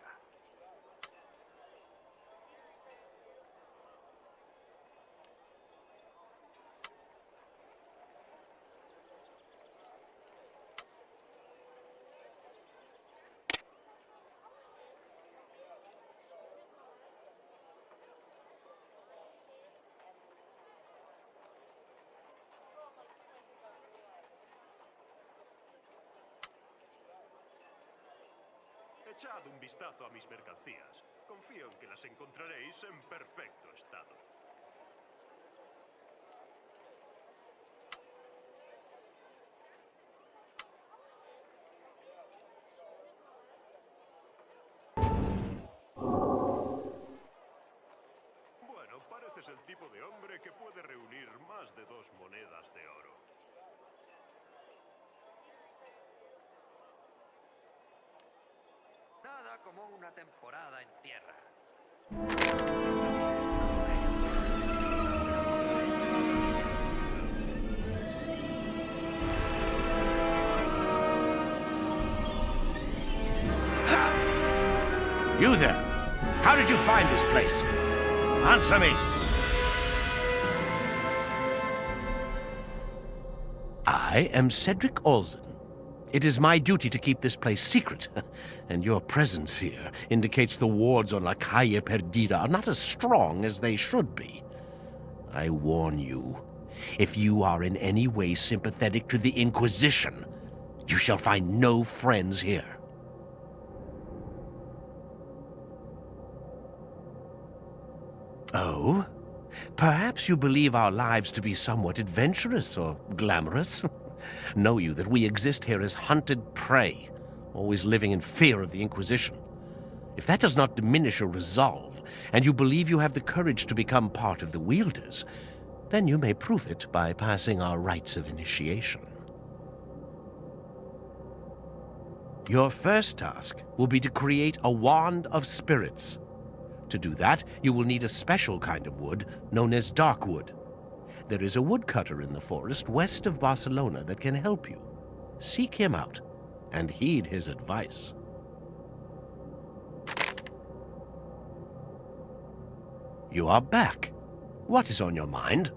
Echad un vistazo a mis mercancías. Confío en que las encontraréis en perfecto estado. Bueno, pareces el tipo de hombre que puede reunir más de 2 monedas de oro. Nada como una temporada en tierra. You there! How did you find this place? Answer me! I am Cedric Olsen. It is my duty to keep this place secret, and your presence here indicates the wards on La Calle Perdida are not as strong as they should be. I warn you, if you are in any way sympathetic to the Inquisition, you shall find no friends here. Oh? Perhaps you believe our lives to be somewhat adventurous or glamorous? Know you that we exist here as hunted prey, always living in fear of the Inquisition. If that does not diminish your resolve, and you believe you have the courage to become part of the Wielders, then you may prove it by passing our rites of initiation. Your first task will be to create a wand of spirits. To do that, you will need a special kind of wood known as dark wood. There is a woodcutter in the forest west of Barcelona that can help you. Seek him out and heed his advice. You are back. What is on your mind?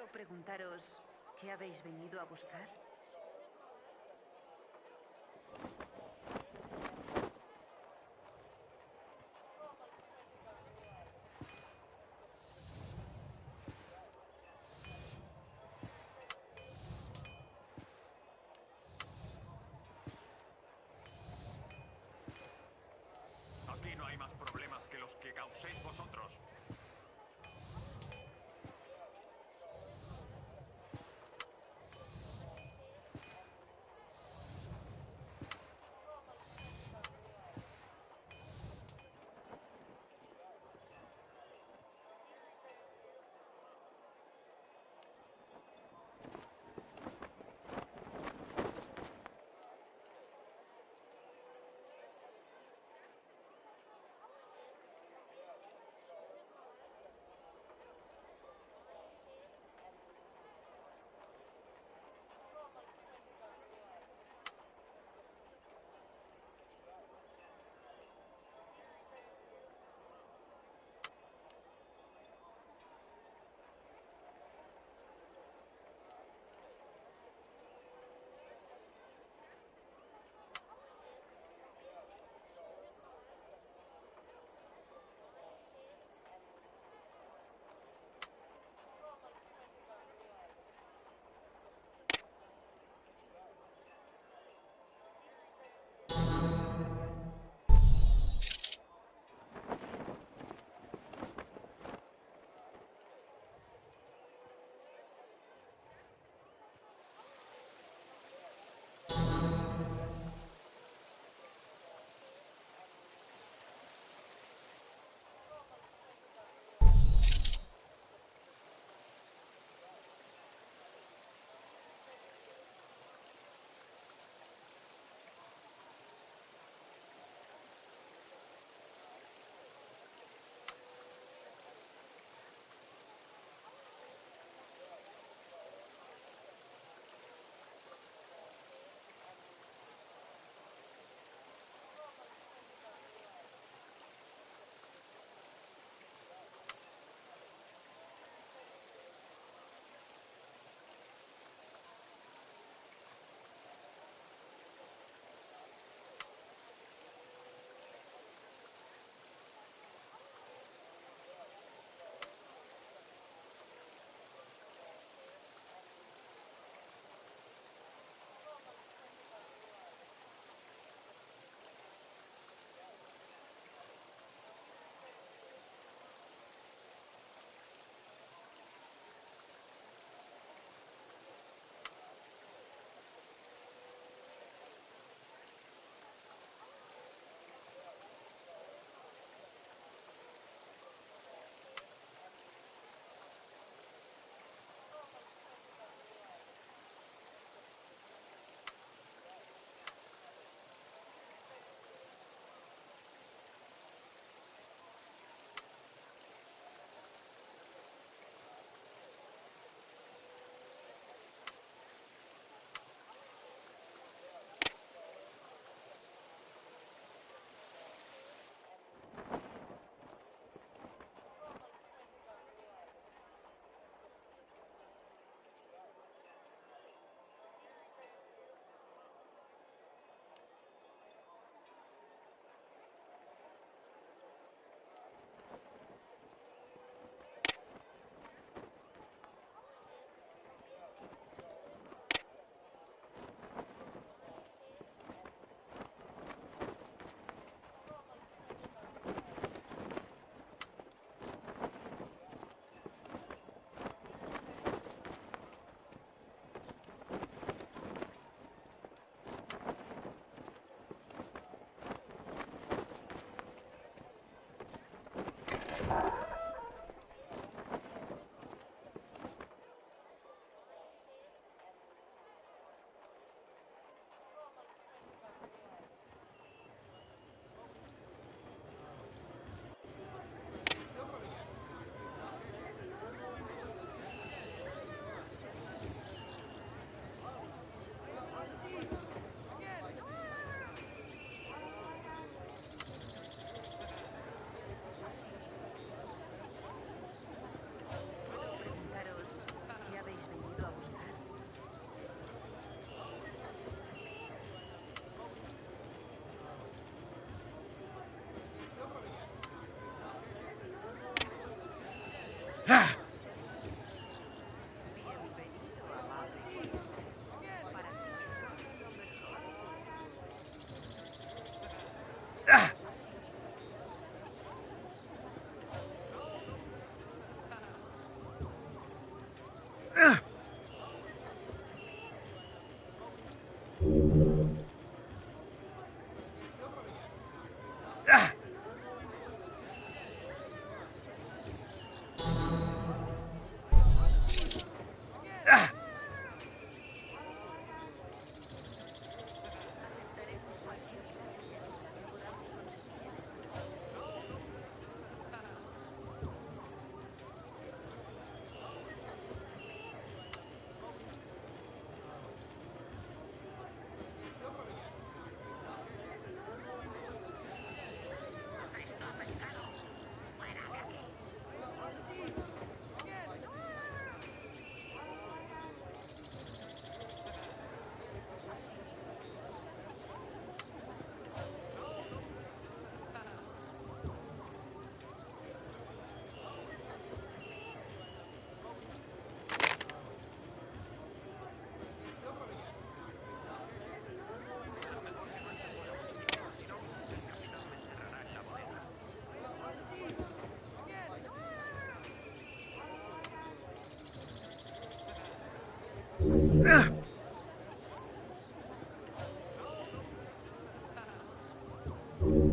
¿Puedo preguntaros qué habéis venido a buscar? Aquí no hay más problemas que los que causéis vosotros.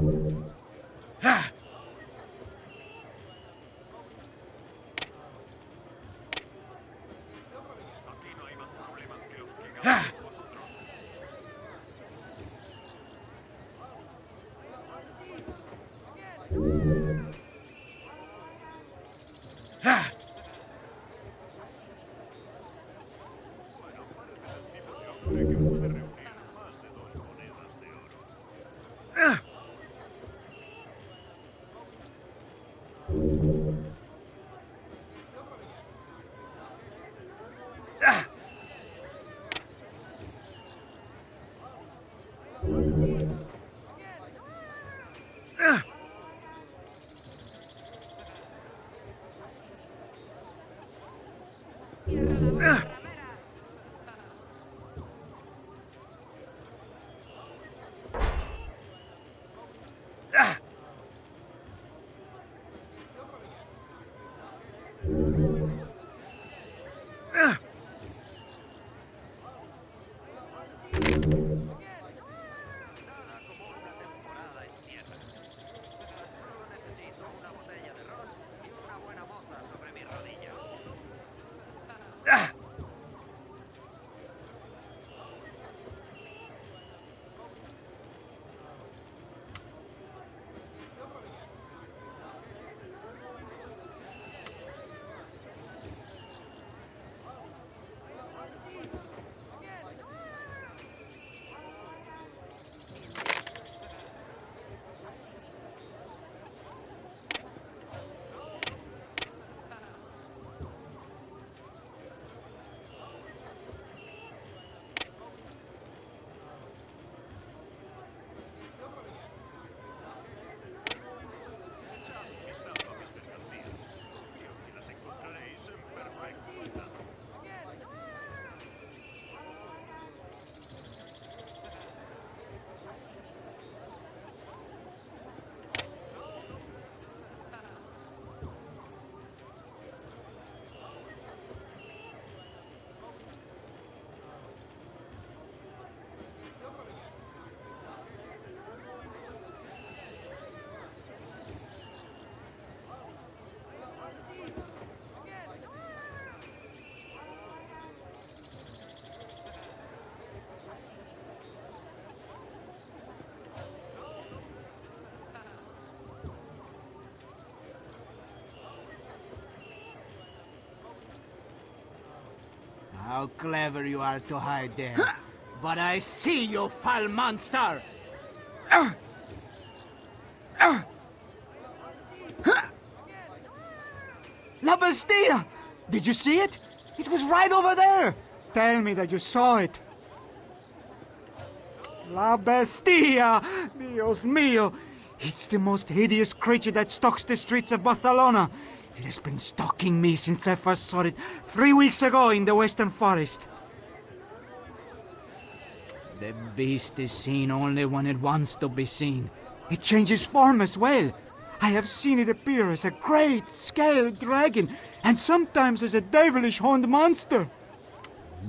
Aquí no hay más problemas que los que causáis vosotros. Bueno, pareces el tipo de hombre que puede reunir más de 2 monedas de oro. Nada como una temporada en tierra. Tan solo necesito una botella de ron y una buena moza sobre mis rodillas. Echad un vistazo a mis mercancías. Confío en que las encontraréis en perfecto estado. How clever you are to hide there. But I see you, foul monster! La Bestia! Did you see it? It was right over there! Tell me that you saw it. La Bestia! Dios mío! It's the most hideous creature that stalks the streets of Barcelona. It has been stalking me since I first saw it 3 weeks ago in the Western Forest. The beast is seen only when it wants to be seen. It changes form as well. I have seen it appear as a great scaled dragon, and sometimes as a devilish horned monster.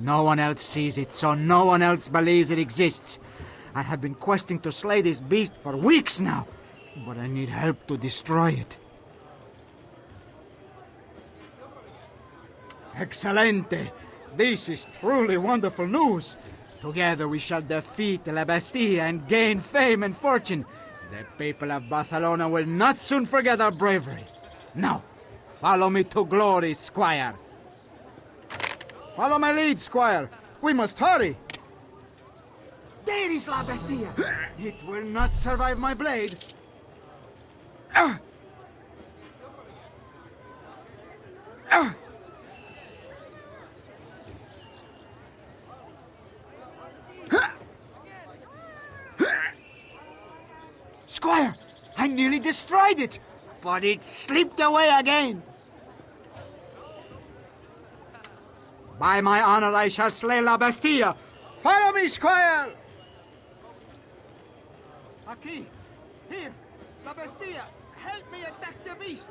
No one else sees it, so no one else believes it exists. I have been questing to slay this beast for weeks now, but I need help to destroy it. Excelente! This is truly wonderful news. Together we shall defeat La Bastilla and gain fame and fortune. The people of Barcelona will not soon forget our bravery. Now, follow me to glory, Squire. Follow my lead, Squire. We must hurry. There is La Bastilla. It will not survive my blade. Squire, I nearly destroyed it, but it slipped away again. By my honor, I shall slay La Bastilla. Follow me, Squire! Aquí, here, La Bastilla, help me attack the beast.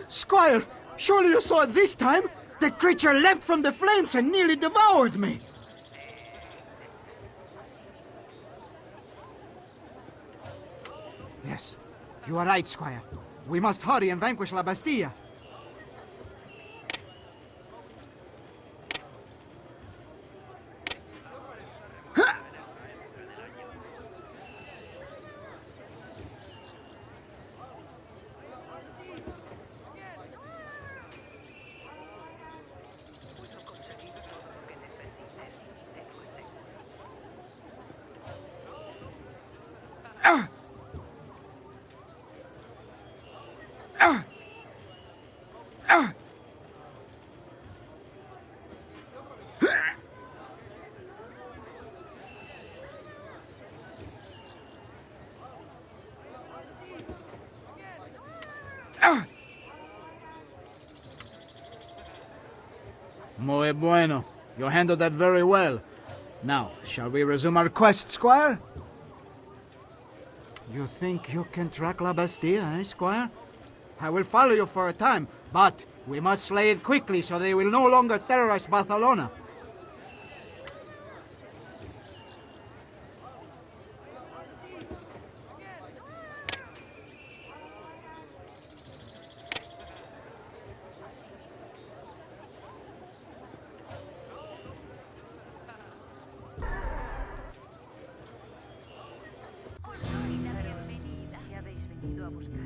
Squire, surely you saw it this time? The creature leapt from the flames and nearly devoured me. Yes, you are right, Squire. We must hurry and vanquish La Bastilla. Puedo conseguir todo lo que necesites, te lo aseguro. Muy bueno. You handled that very well. Now, shall we resume our quest, Squire? You think you can track La Bastilla, eh, Squire? I will follow you for a time, but we must slay it quickly so they will no longer terrorize Barcelona. ¿Qué habéis venido a buscar?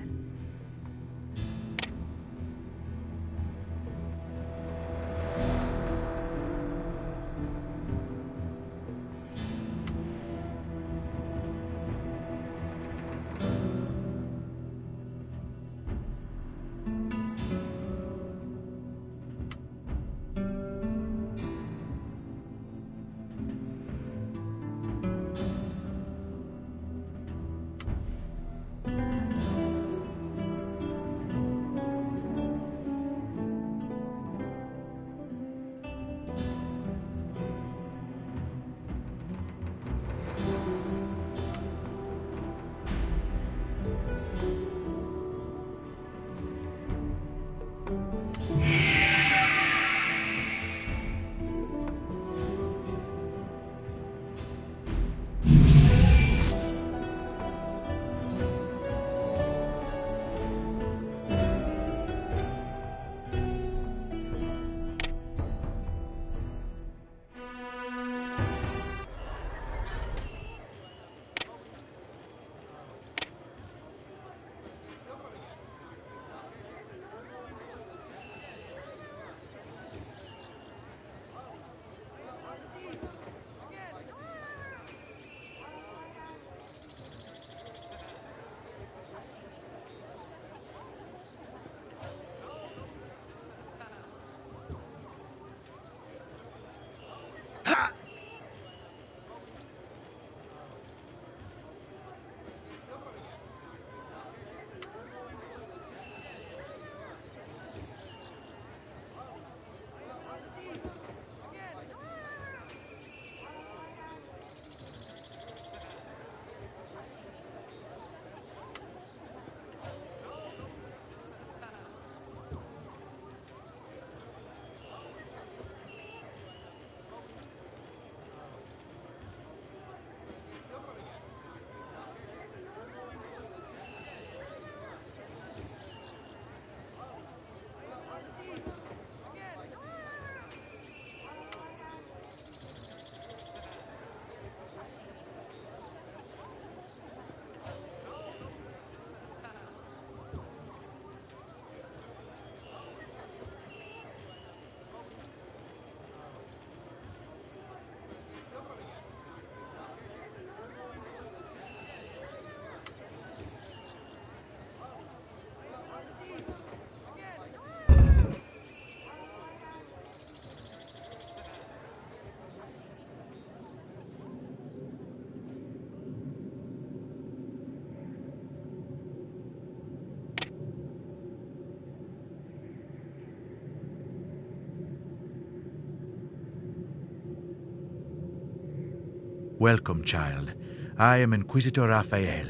Welcome, child. I am Inquisitor Raphael.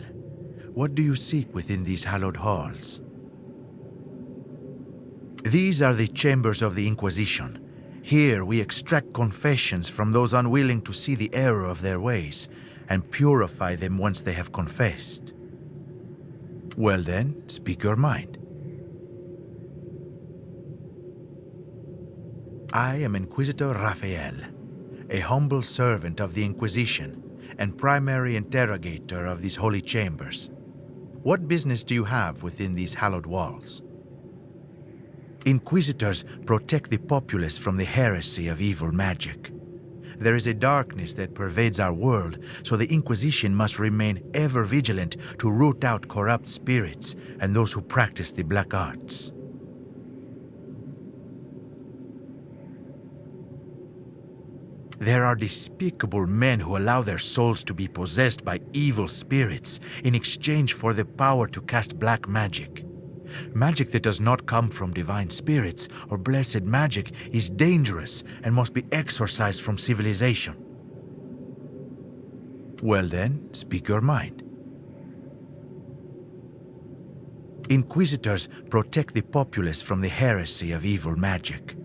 What do you seek within these hallowed halls? These are the chambers of the Inquisition. Here we extract confessions from those unwilling to see the error of their ways, and purify them once they have confessed. Well then, speak your mind. I am Inquisitor Raphael, a humble servant of the Inquisition and primary interrogator of these holy chambers. What business do you have within these hallowed walls? Inquisitors protect the populace from the heresy of evil magic. There is a darkness that pervades our world, so the Inquisition must remain ever vigilant to root out corrupt spirits and those who practice the black arts. There are despicable men who allow their souls to be possessed by evil spirits in exchange for the power to cast black magic. Magic that does not come from divine spirits or blessed magic is dangerous and must be exorcised from civilization. Well then, speak your mind. Inquisitors protect the populace from the heresy of evil magic.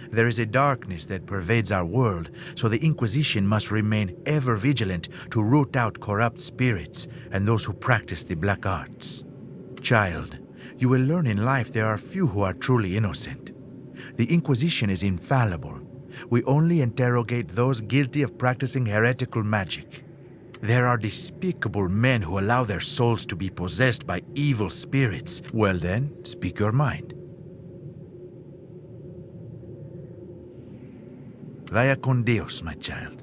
There is a darkness that pervades our world, so the Inquisition must remain ever vigilant to root out corrupt spirits and those who practice the black arts. Child, you will learn in life there are few who are truly innocent. The Inquisition is infallible. We only interrogate those guilty of practicing heretical magic. There are despicable men who allow their souls to be possessed by evil spirits. Well then, speak your mind. Vaya con Dios, my child.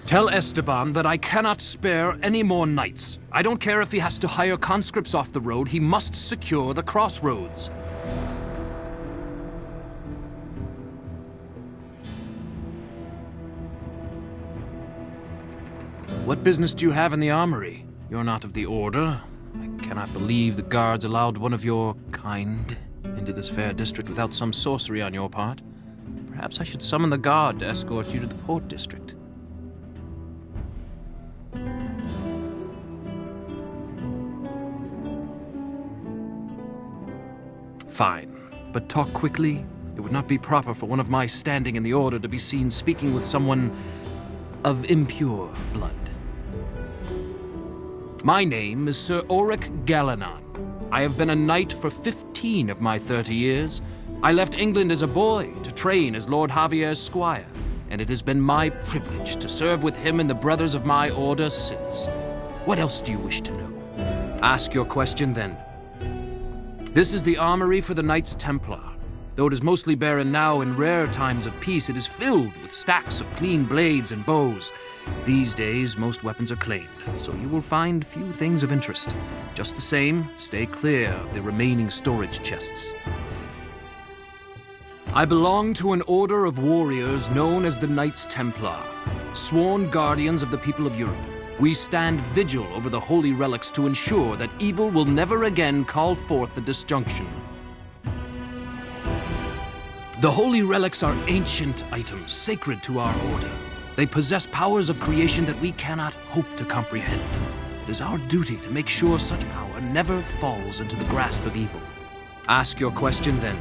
Tell Esteban that I cannot spare any more knights. I don't care if he has to hire conscripts off the road, he must secure the crossroads. What business do you have in the armory? You're not of the order. I cannot believe the guards allowed one of your kind into this fair district without some sorcery on your part. Perhaps I should summon the guard to escort you to the port district. Fine, but talk quickly. It would not be proper for one of my standing in the order to be seen speaking with someone of impure blood. My name is Sir Auric Galanon. I have been a knight for 15 of my 30 years. I left England as a boy to train as Lord Javier's squire, and it has been my privilege to serve with him and the brothers of my order since. What else do you wish to know? Ask your question then. This is the armory for the Knights Templar. Though it is mostly barren now, in rare times of peace, it is filled with stacks of clean blades and bows. These days, most weapons are claimed, so you will find few things of interest. Just the same, stay clear of the remaining storage chests. I belong to an order of warriors known as the Knights Templar, sworn guardians of the people of Europe. We stand vigil over the holy relics to ensure that evil will never again call forth the disjunction. The holy relics are ancient items, sacred to our order. They possess powers of creation that we cannot hope to comprehend. It is our duty to make sure such power never falls into the grasp of evil. Ask your question then.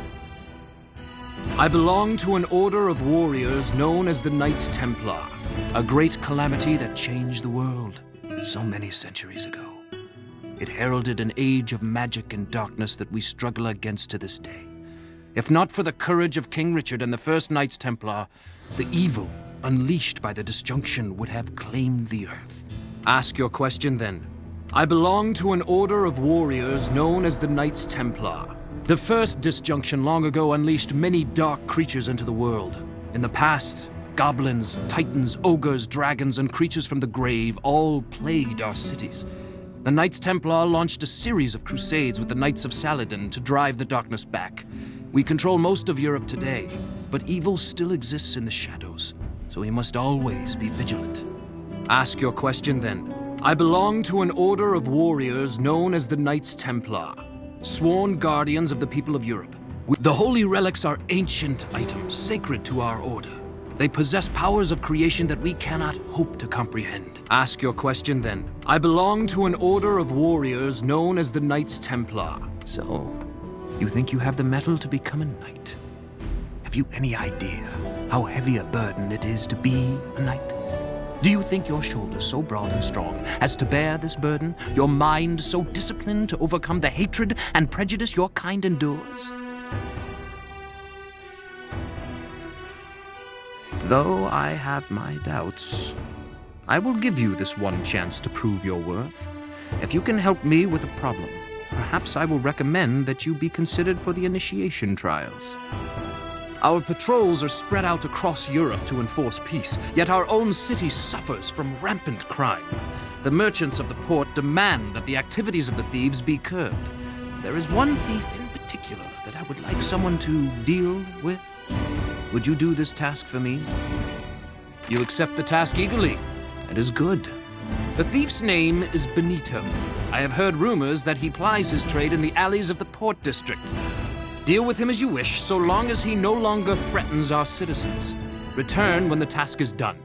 I belong to an order of warriors known as the Knights Templar, a great calamity that changed the world so many centuries ago. It heralded an age of magic and darkness that we struggle against to this day. If not for the courage of King Richard and the first Knights Templar, the evil unleashed by the disjunction would have claimed the earth. Ask your question then. I belong to an order of warriors known as the Knights Templar. The first disjunction long ago unleashed many dark creatures into the world. In the past, goblins, titans, ogres, dragons, and creatures from the grave all plagued our cities. The Knights Templar launched a series of crusades with the Knights of Saladin to drive the darkness back. We control most of Europe today, but evil still exists in the shadows, so we must always be vigilant. Ask your question then. I belong to an order of warriors known as the Knights Templar, sworn guardians of the people of Europe. The holy relics are ancient items, sacred to our order. They possess powers of creation that we cannot hope to comprehend. Ask your question then. I belong to an order of warriors known as the Knights Templar. So, you think you have the mettle to become a knight? Have you any idea how heavy a burden it is to be a knight? Do you think your shoulders so broad and strong as to bear this burden? Your mind so disciplined to overcome the hatred and prejudice your kind endures? Though I have my doubts, I will give you this one chance to prove your worth. If you can help me with a problem, perhaps I will recommend that you be considered for the initiation trials. Our patrols are spread out across Europe to enforce peace, yet our own city suffers from rampant crime. The merchants of the port demand that the activities of the thieves be curbed. There is one thief in particular that I would like someone to deal with. Would you do this task for me? You accept the task eagerly. It is good. The thief's name is Benito. I have heard rumors that he plies his trade in the alleys of the port district. Deal with him as you wish, so long as he no longer threatens our citizens. Return when the task is done.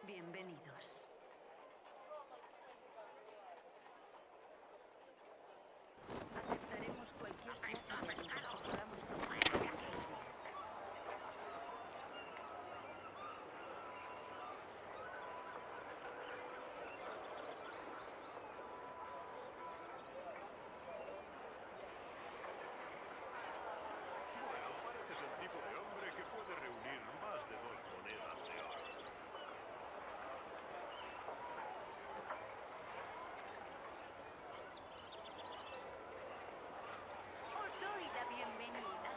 Bienvenidos. Aceptaremos cualquier clase de ayuda que podamos proporcionar. Bueno, pareces el tipo de hombre que puede reunir más de 2 monedas de oro. Os doy la bienvenida.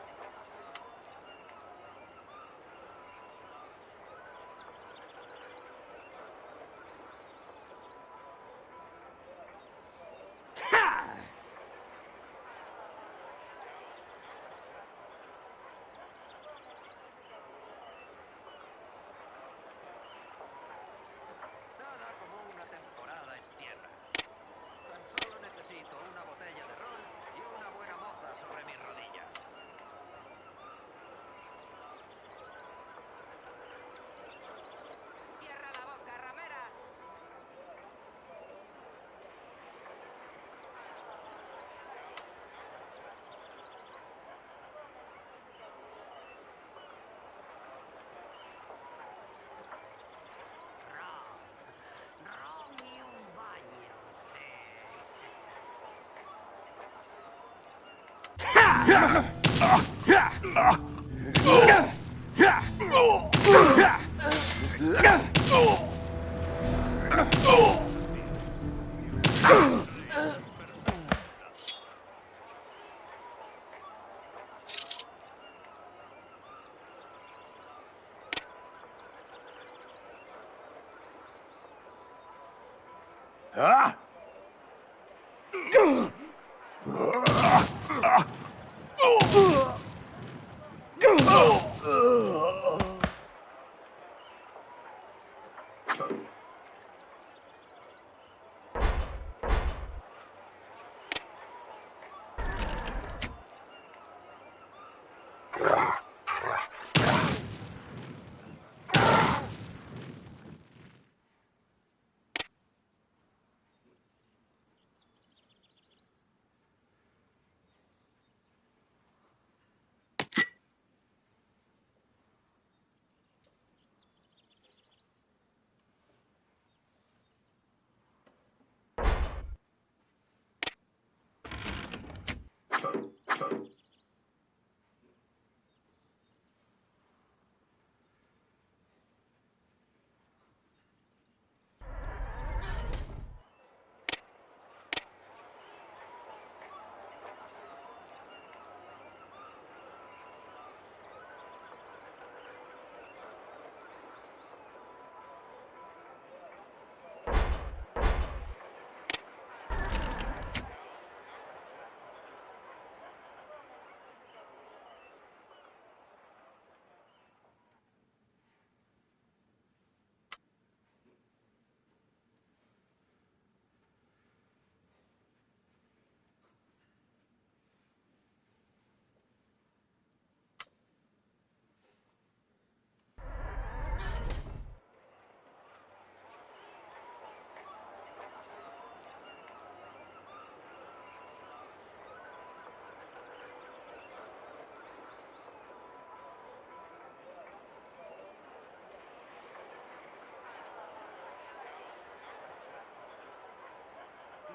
Nada como una temporada en tierra. Tan solo necesito una botella de ron y una buena moza sobre mis rodillas. Cierra la boca, ramera. Ron y un baño,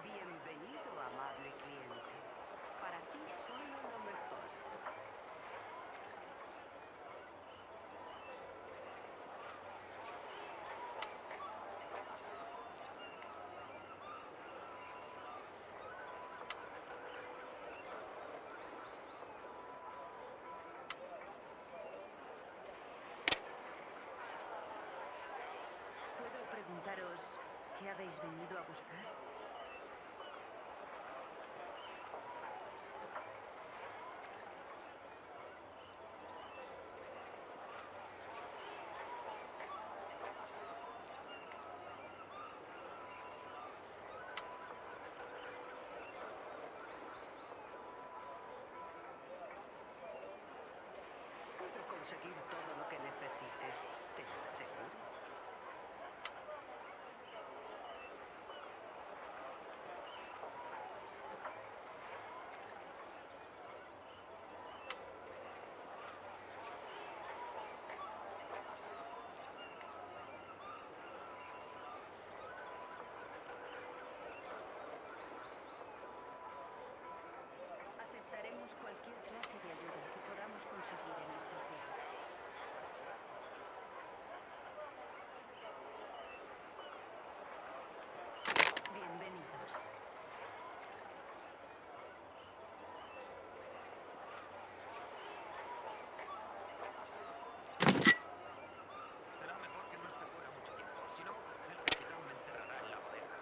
Bienvenido, amable cliente. Para ti solo lo mejor. ¿Puedo preguntaros qué habéis venido a buscar? conseguir todo lo que necesites, te lo aseguro. Aceptaremos cualquier clase de ayuda que podamos conseguir en estos días. Bienvenidos. Será mejor que no esté fuera mucho tiempo, si no, el capitán me encerrará en la bodega.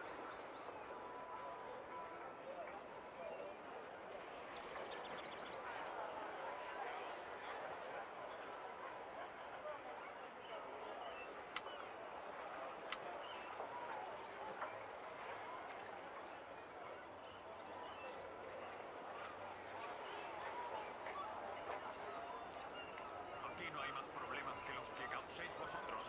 Aquí no hay más problemas que los que causéis vosotros.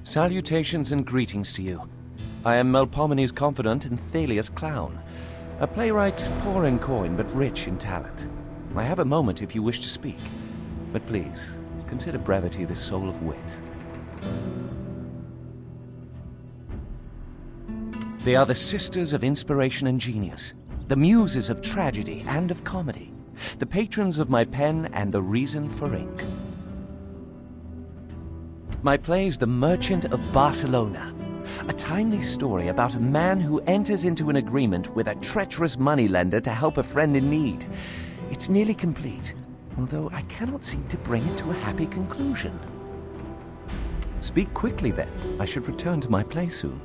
Salutations and greetings to you. I am Melpomene's confidant and Thalia's clown. A playwright poor in coin but rich in talent. I have a moment if you wish to speak. But please, consider brevity the soul of wit. They are the sisters of inspiration and genius, the muses of tragedy and of comedy, the patrons of my pen and the reason for ink. My play's The Merchant of Barcelona, a timely story about a man who enters into an agreement with a treacherous moneylender to help a friend in need. It's nearly complete, although I cannot seem to bring it to a happy conclusion. Speak quickly then. I should return to my play soon.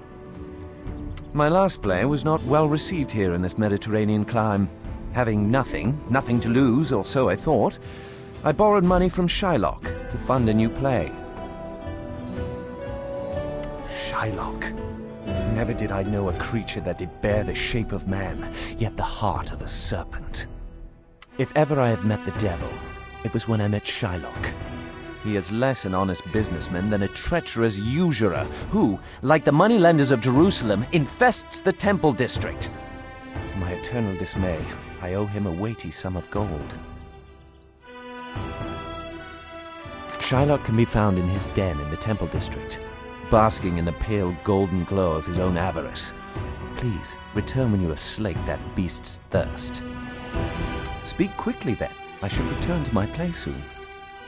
My last play was not well received here in this Mediterranean clime. Having nothing to lose, or so I thought, I borrowed money from Shylock to fund a new play. Shylock. Never did I know a creature that did bear the shape of man, yet the heart of a serpent. If ever I have met the devil, it was when I met Shylock. He is less an honest businessman than a treacherous usurer who, like the moneylenders of Jerusalem, infests the temple district. To my eternal dismay, I owe him a weighty sum of gold. Shylock can be found in his den in the temple district, basking in the pale golden glow of his own avarice. Please, return when you have slaked that beast's thirst. Speak quickly then. I should return to my play soon.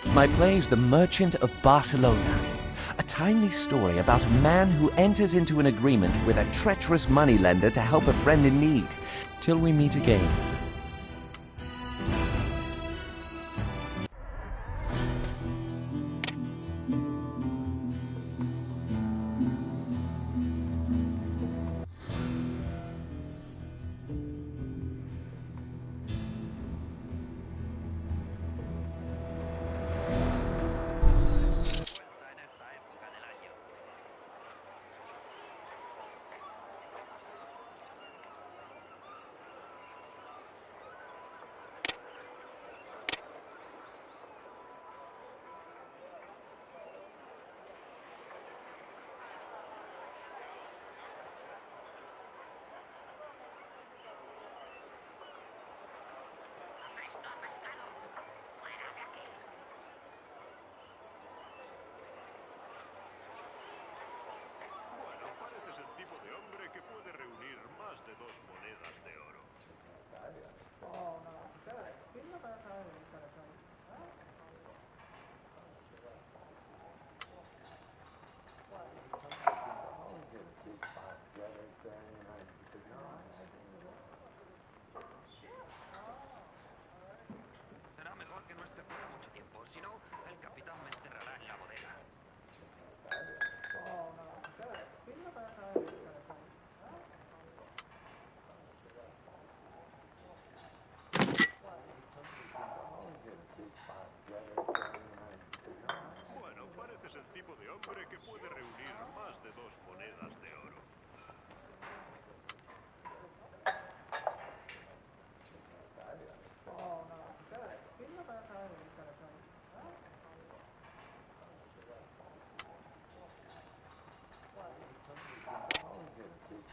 My play's The Merchant of Barcelona, a timely story about a man who enters into an agreement with a treacherous moneylender to help a friend in need. Till we meet again.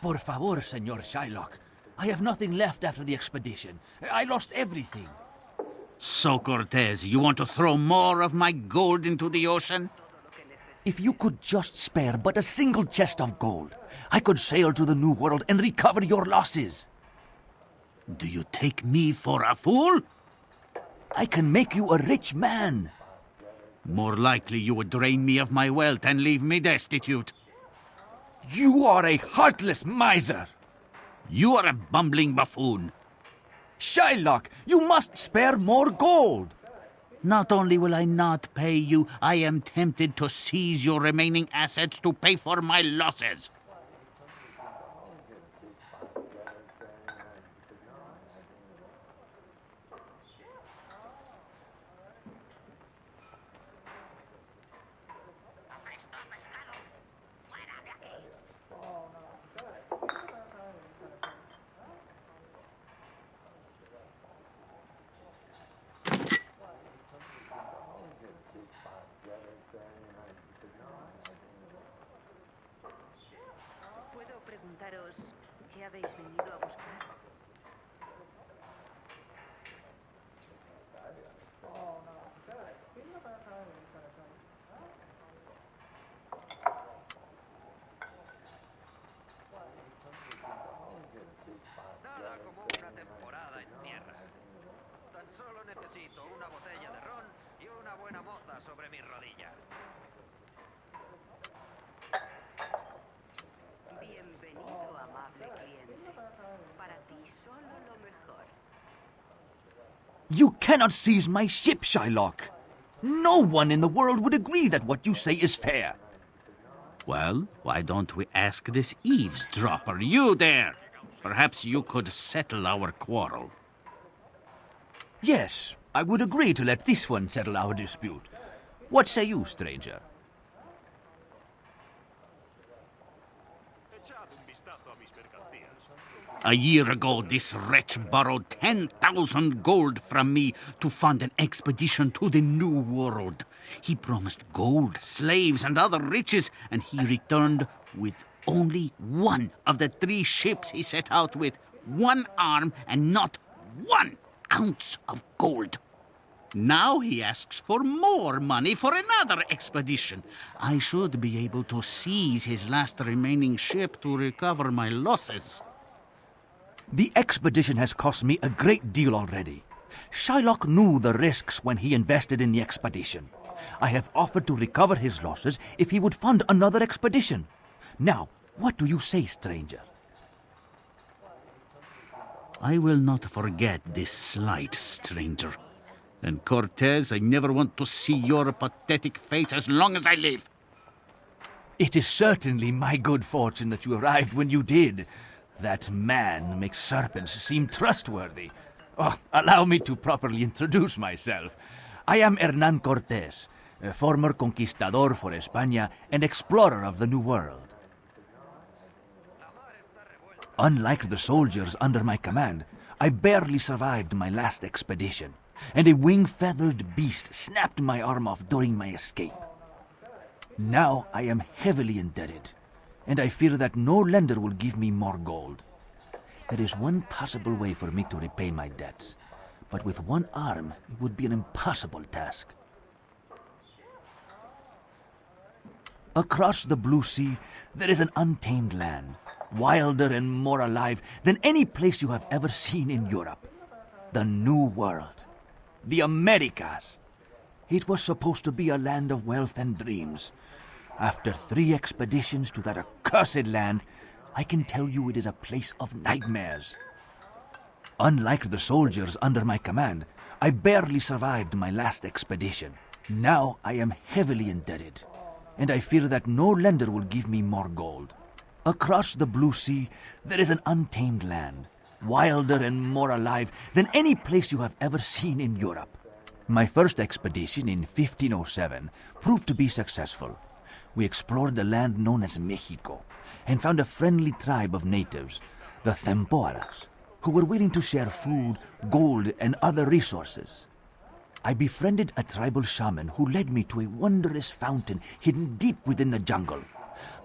Por favor, Senor Shylock. I have nothing left after the expedition. I lost everything. So, Cortez, you want to throw more of my gold into the ocean? If you could just spare but a single chest of gold, I could sail to the New World and recover your losses. Do you take me for a fool? I can make you a rich man. More likely you would drain me of my wealth and leave me destitute. You are a heartless miser. You are a bumbling buffoon. Shylock, you must spare more gold. Not only will I not pay you, I am tempted to seize your remaining assets to pay for my losses. ¿Puedo preguntaros qué habéis venido a buscar? Nada como una temporada en tierra. Tan solo necesito una botella de ron y una buena moza sobre mis rodillas. Bienvenido, amable cliente. Para ti solo lo mejor. You cannot seize my ship, Shylock. No one in the world would agree that what you say is fair. Well, why don't we ask this eavesdropper? You there! Perhaps you could settle our quarrel. Yes, I would agree to let this one settle our dispute. What say you, stranger? Echad un vistazo a mis mercancías. A year ago, this wretch borrowed 10,000 gold from me to fund an expedition to the New World. He promised gold, slaves, and other riches, and he returned with only one of the 3 ships he set out with, 1 arm, and not 1 ounce of gold. Now he asks for more money for another expedition. I should be able to seize his last remaining ship to recover my losses. The expedition has cost me a great deal already. Shylock knew the risks when he invested in the expedition. I have offered to recover his losses if he would fund another expedition. Now, what do you say, stranger? I will not forget this slight, stranger. And Cortez, I never want to see your pathetic face as long as I live. It is certainly my good fortune that you arrived when you did. That man makes serpents seem trustworthy. Oh, allow me to properly introduce myself. I am Hernán Cortés, a former conquistador for España and explorer of the New World. Unlike the soldiers under my command, I barely survived my last expedition, and a wing-feathered beast snapped my arm off during my escape. Now I am heavily indebted, and I fear that no lender will give me more gold. There is one possible way for me to repay my debts, but with 1 arm it would be an impossible task. Across the blue sea, there is an untamed land, wilder and more alive than any place you have ever seen in Europe. The New World. The Americas. It was supposed to be a land of wealth and dreams. After 3 expeditions to that accursed land, I can tell you it is a place of nightmares. Unlike the soldiers under my command, I barely survived my last expedition. Now I am heavily indebted, and I fear that no lender will give me more gold. Across the blue sea, there is an untamed land, wilder and more alive than any place you have ever seen in Europe. My first expedition in 1507 proved to be successful. We explored the land known as Mexico and found a friendly tribe of natives, the Templars, who were willing to share food, gold, and other resources. I befriended a tribal shaman who led me to a wondrous fountain hidden deep within the jungle.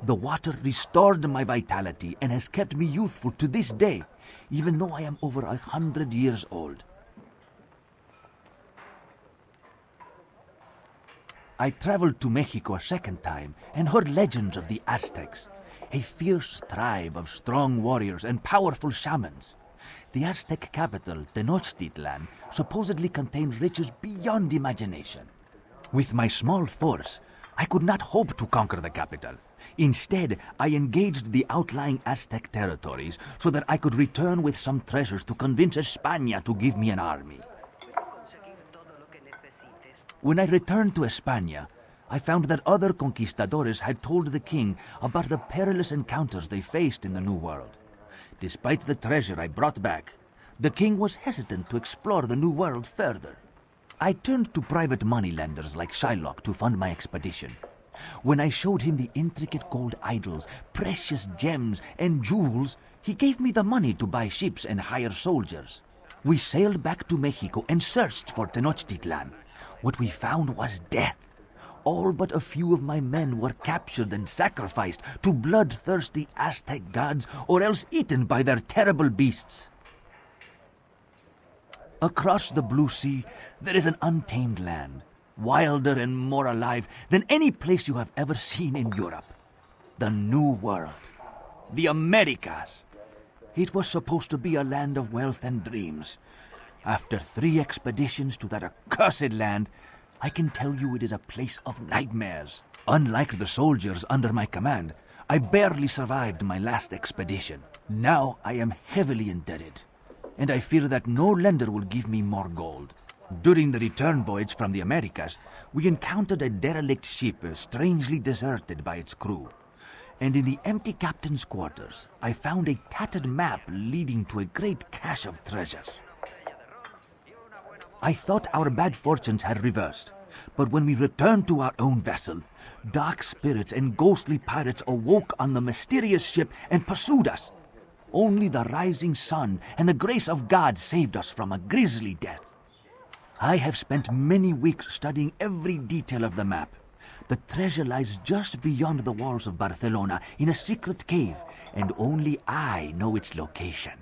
The water restored my vitality and has kept me youthful to this day, even though I am over 100 years old. I traveled to Mexico a second time and heard legends of the Aztecs, a fierce tribe of strong warriors and powerful shamans. The Aztec capital, Tenochtitlan, supposedly contained riches beyond imagination. With my small force, I could not hope to conquer the capital. Instead, I engaged the outlying Aztec territories so that I could return with some treasures to convince España to give me an army. When I returned to España, I found that other conquistadores had told the king about the perilous encounters they faced in the New World. Despite the treasure I brought back, the king was hesitant to explore the New World further. I turned to private moneylenders like Shylock to fund my expedition. When I showed him the intricate gold idols, precious gems, and jewels, he gave me the money to buy ships and hire soldiers. We sailed back to Mexico and searched for Tenochtitlan. What we found was death. All but a few of my men were captured and sacrificed to bloodthirsty Aztec gods or else eaten by their terrible beasts. Across the blue sea, there is an untamed land, wilder and more alive than any place you have ever seen in Europe. The New World. The Americas. It was supposed to be a land of wealth and dreams. After 3 expeditions to that accursed land, I can tell you it is a place of nightmares. Unlike the soldiers under my command, I barely survived my last expedition. Now I am heavily indebted, and I fear that no lender will give me more gold. During the return voyage from the Americas, we encountered a derelict ship strangely deserted by its crew. And in the empty captain's quarters, I found a tattered map leading to a great cache of treasures. I thought our bad fortunes had reversed, but when we returned to our own vessel, dark spirits and ghostly pirates awoke on the mysterious ship and pursued us. Only the rising sun and the grace of God saved us from a grisly death. I have spent many weeks studying every detail of the map. The treasure lies just beyond the walls of Barcelona in a secret cave, and only I know its location.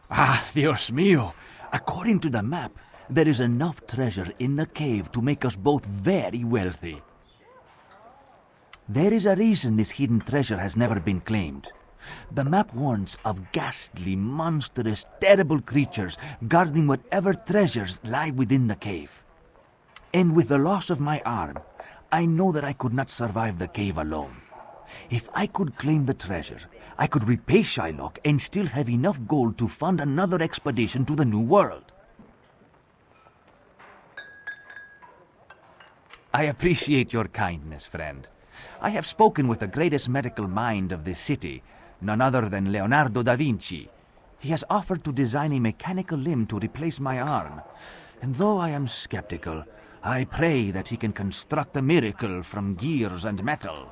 Ah, Dios mío! According to the map, there is enough treasure in the cave to make us both very wealthy. There is a reason this hidden treasure has never been claimed. The map warns of ghastly, monstrous, terrible creatures guarding whatever treasures lie within the cave. And with the loss of my arm, I know that I could not survive the cave alone. If I could claim the treasure, I could repay Shylock and still have enough gold to fund another expedition to the New World. I appreciate your kindness, friend. I have spoken with the greatest medical mind of this city, none other than Leonardo da Vinci. He has offered to design a mechanical limb to replace my arm. And though I am skeptical, I pray that he can construct a miracle from gears and metal.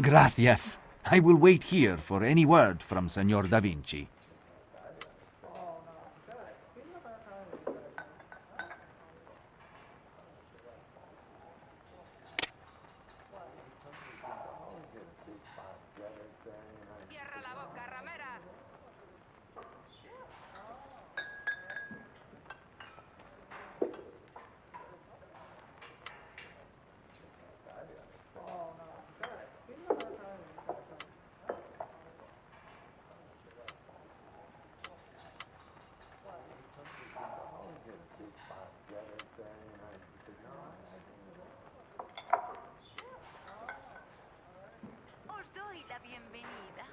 Gracias. I will wait here for any word from Senor da Vinci. Os doy la bienvenida.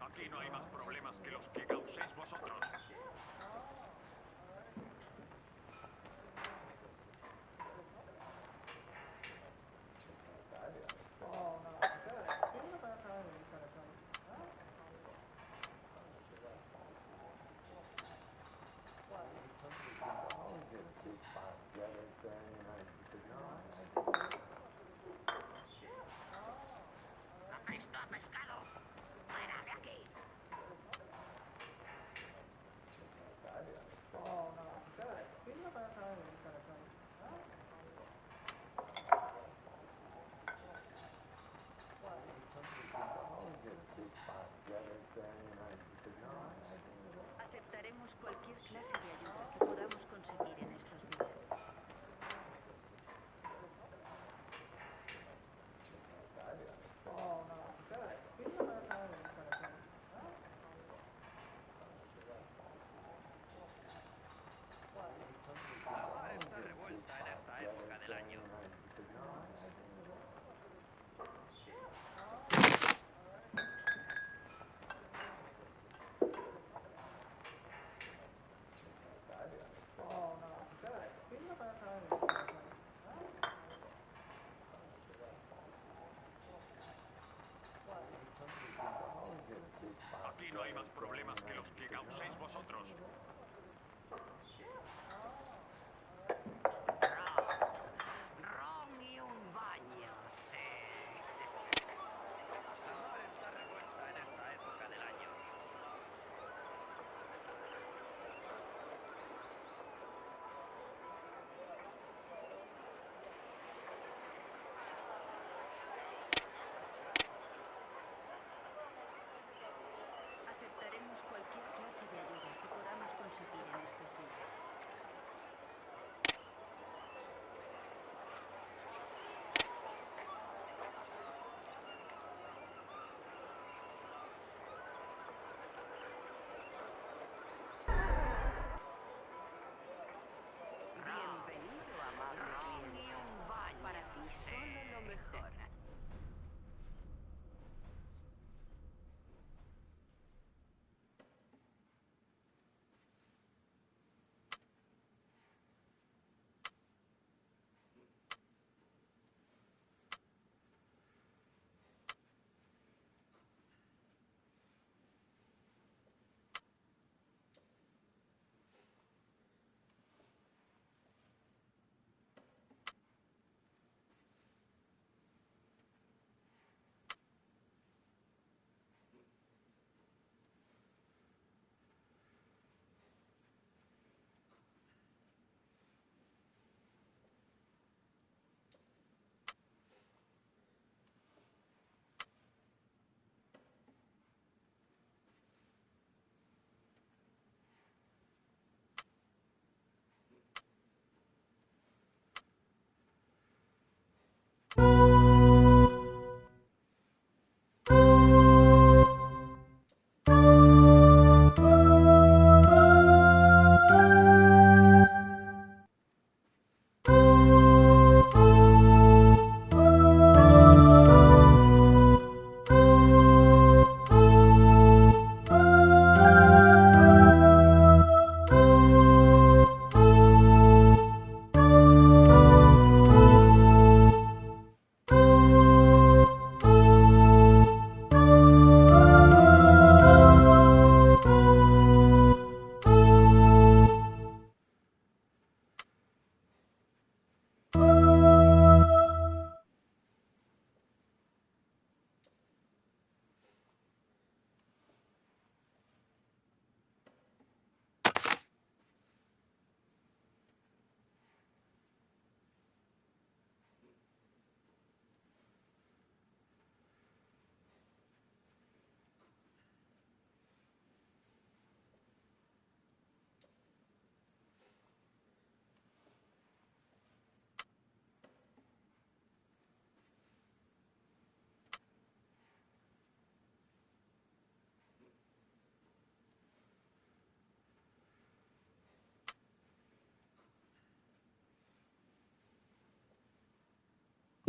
Aquí no hay más problemas que los que causéis vosotros. cualquier clase de ayuda que podamos conseguir en estos días. La mar está revuelta en esta época del año. Aquí no hay más problemas que los que causéis vosotros. Ron y un baño, sí. La mar está revuelta en esta época del año. Aceptaremos cualquier clase de ayuda que podamos conseguir en estos días. Bienvenido, amable cliente. Para ti solo lo mejor.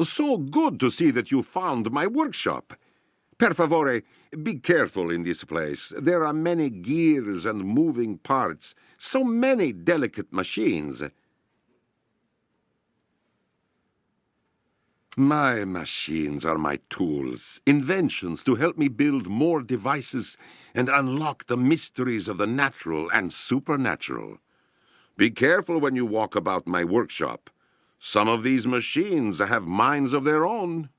So good to see that you found my workshop. Per favore, be careful in this place. There are many gears and moving parts, so many delicate machines. My machines are my tools, inventions to help me build more devices and unlock the mysteries of the natural and supernatural. Be careful when you walk about my workshop. Some of these machines have minds of their own.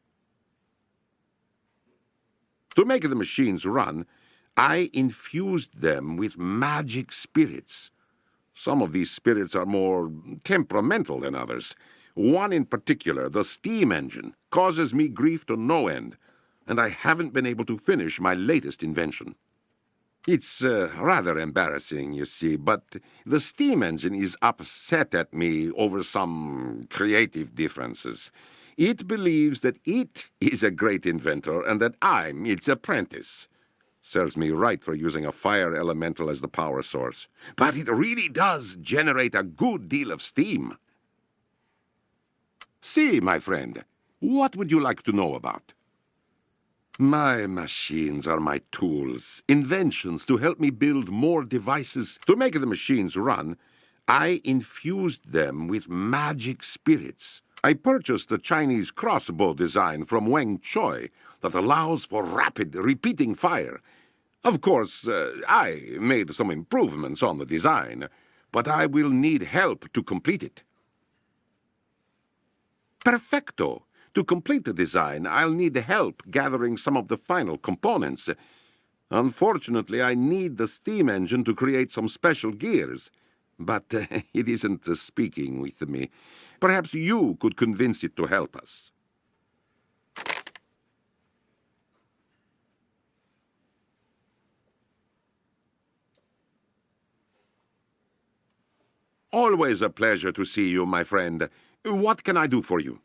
To make the machines run, I infused them with magic spirits. Some of these spirits are more temperamental than others. One in particular, the steam engine, causes me grief to no end, and I haven't been able to finish my latest invention. It's rather embarrassing, you see, but the steam engine is upset at me over some creative differences. It believes that it is a great inventor and that I'm its apprentice. Serves me right for using a fire elemental as the power source. But it really does generate a good deal of steam. See, my friend, what would you like to know about? My machines are my tools, inventions to help me build more devices. To make the machines run, I infused them with magic spirits. I purchased the Chinese crossbow design from Weng Choi that allows for rapid, repeating fire. Of course, I made some improvements on the design, but I will need help to complete it. Perfecto! To complete the design, I'll need help gathering some of the final components. Unfortunately, I need the steam engine to create some special gears. But it isn't speaking with me. Perhaps you could convince it to help us. Always a pleasure to see you, my friend. What can I do for you?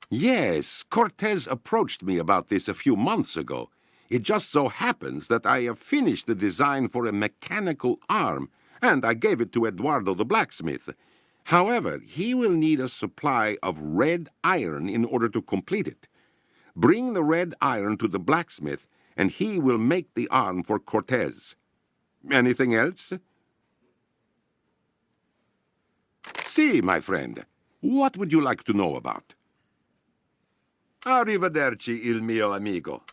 Yes, Cortez approached me about this a few months ago. It just so happens that I have finished the design for a mechanical arm, and I gave it to Eduardo the blacksmith. However, he will need a supply of red iron in order to complete it. Bring the red iron to the blacksmith, and he will make the arm for Cortez. Anything else? See, my friend, what would you like to know about? Arrivederci, il mio amigo.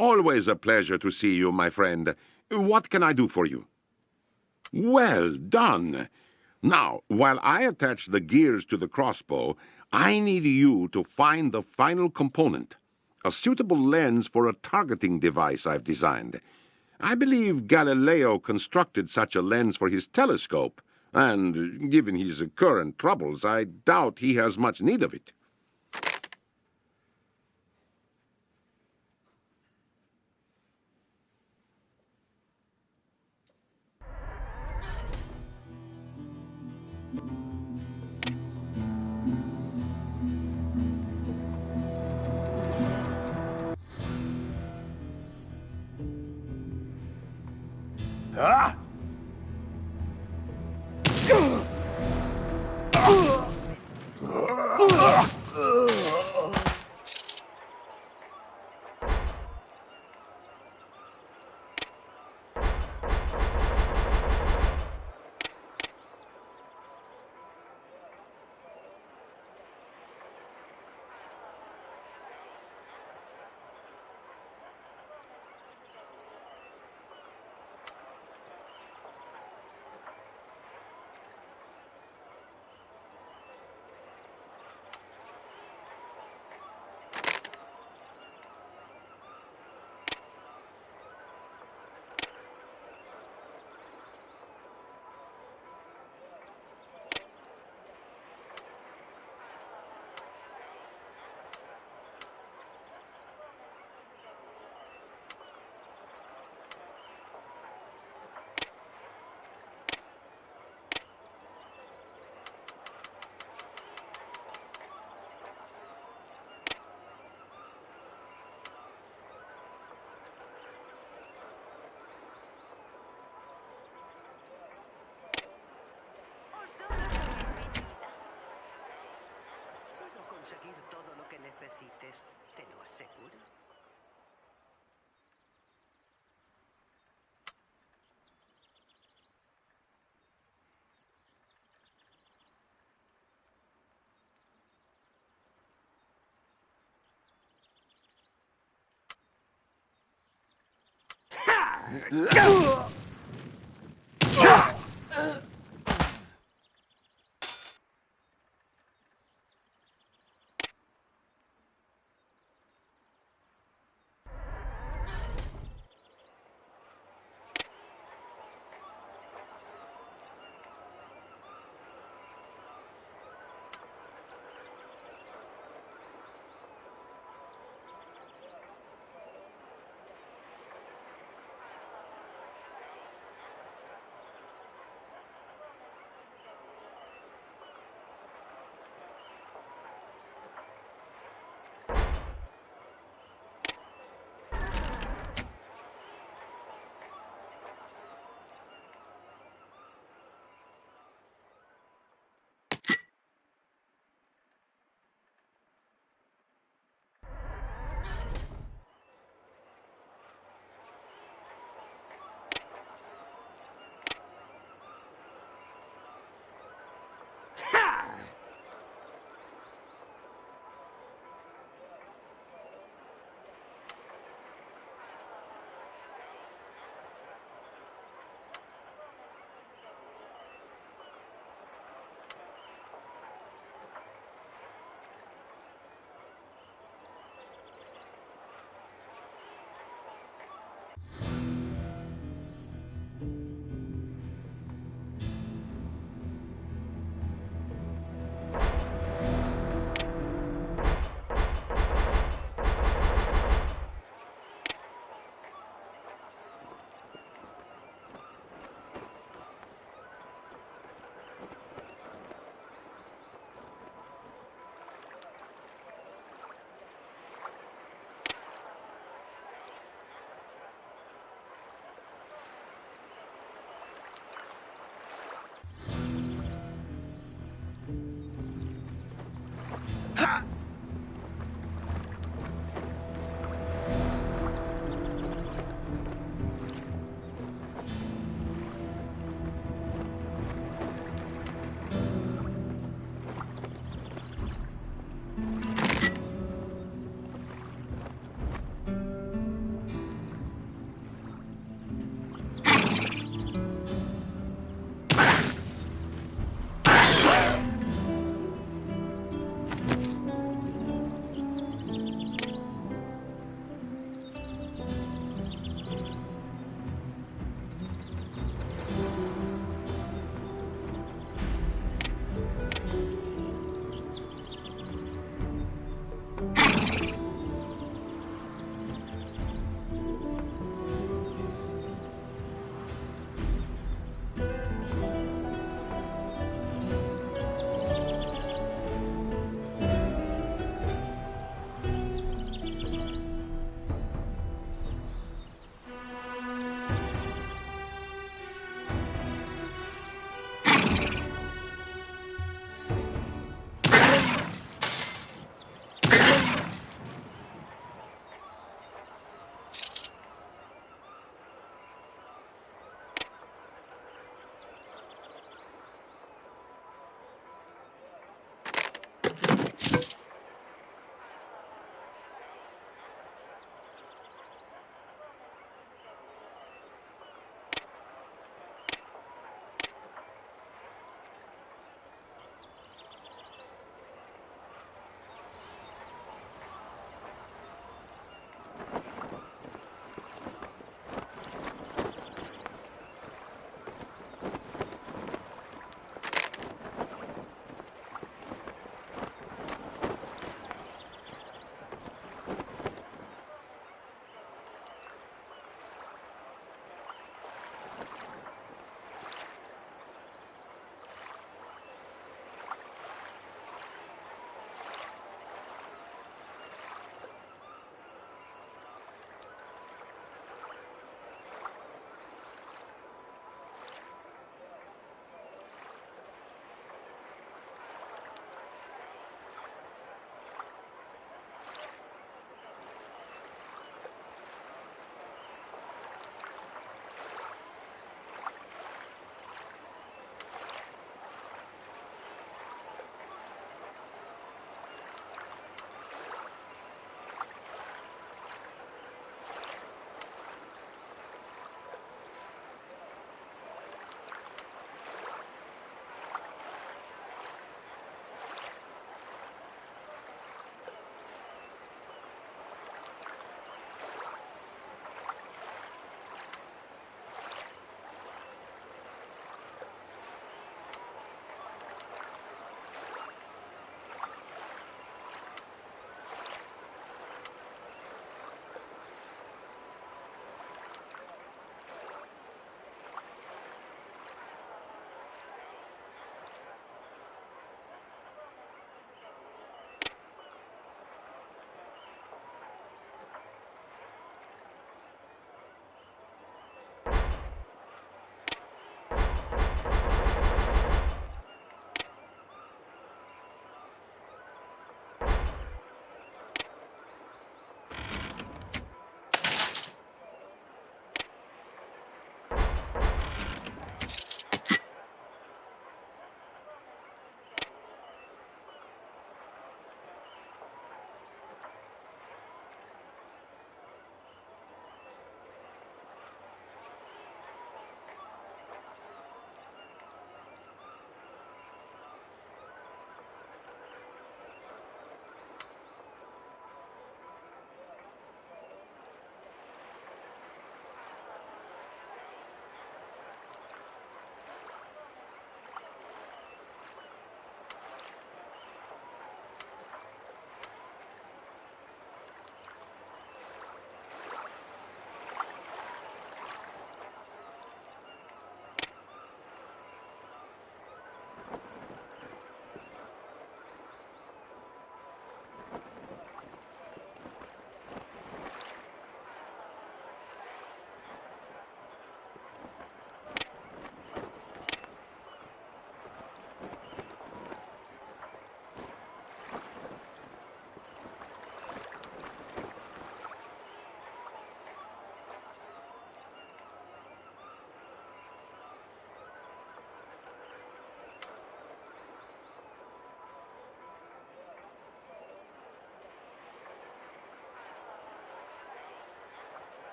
Always a pleasure to see you, my friend. What can I do for you? Well done! Now, while I attach the gears to the crossbow, I need you to find the final component, a suitable lens for a targeting device I've designed. I believe Galileo constructed such a lens for his telescope, and given his current troubles, I doubt he has much need of it. Ah! visites, te lo aseguro.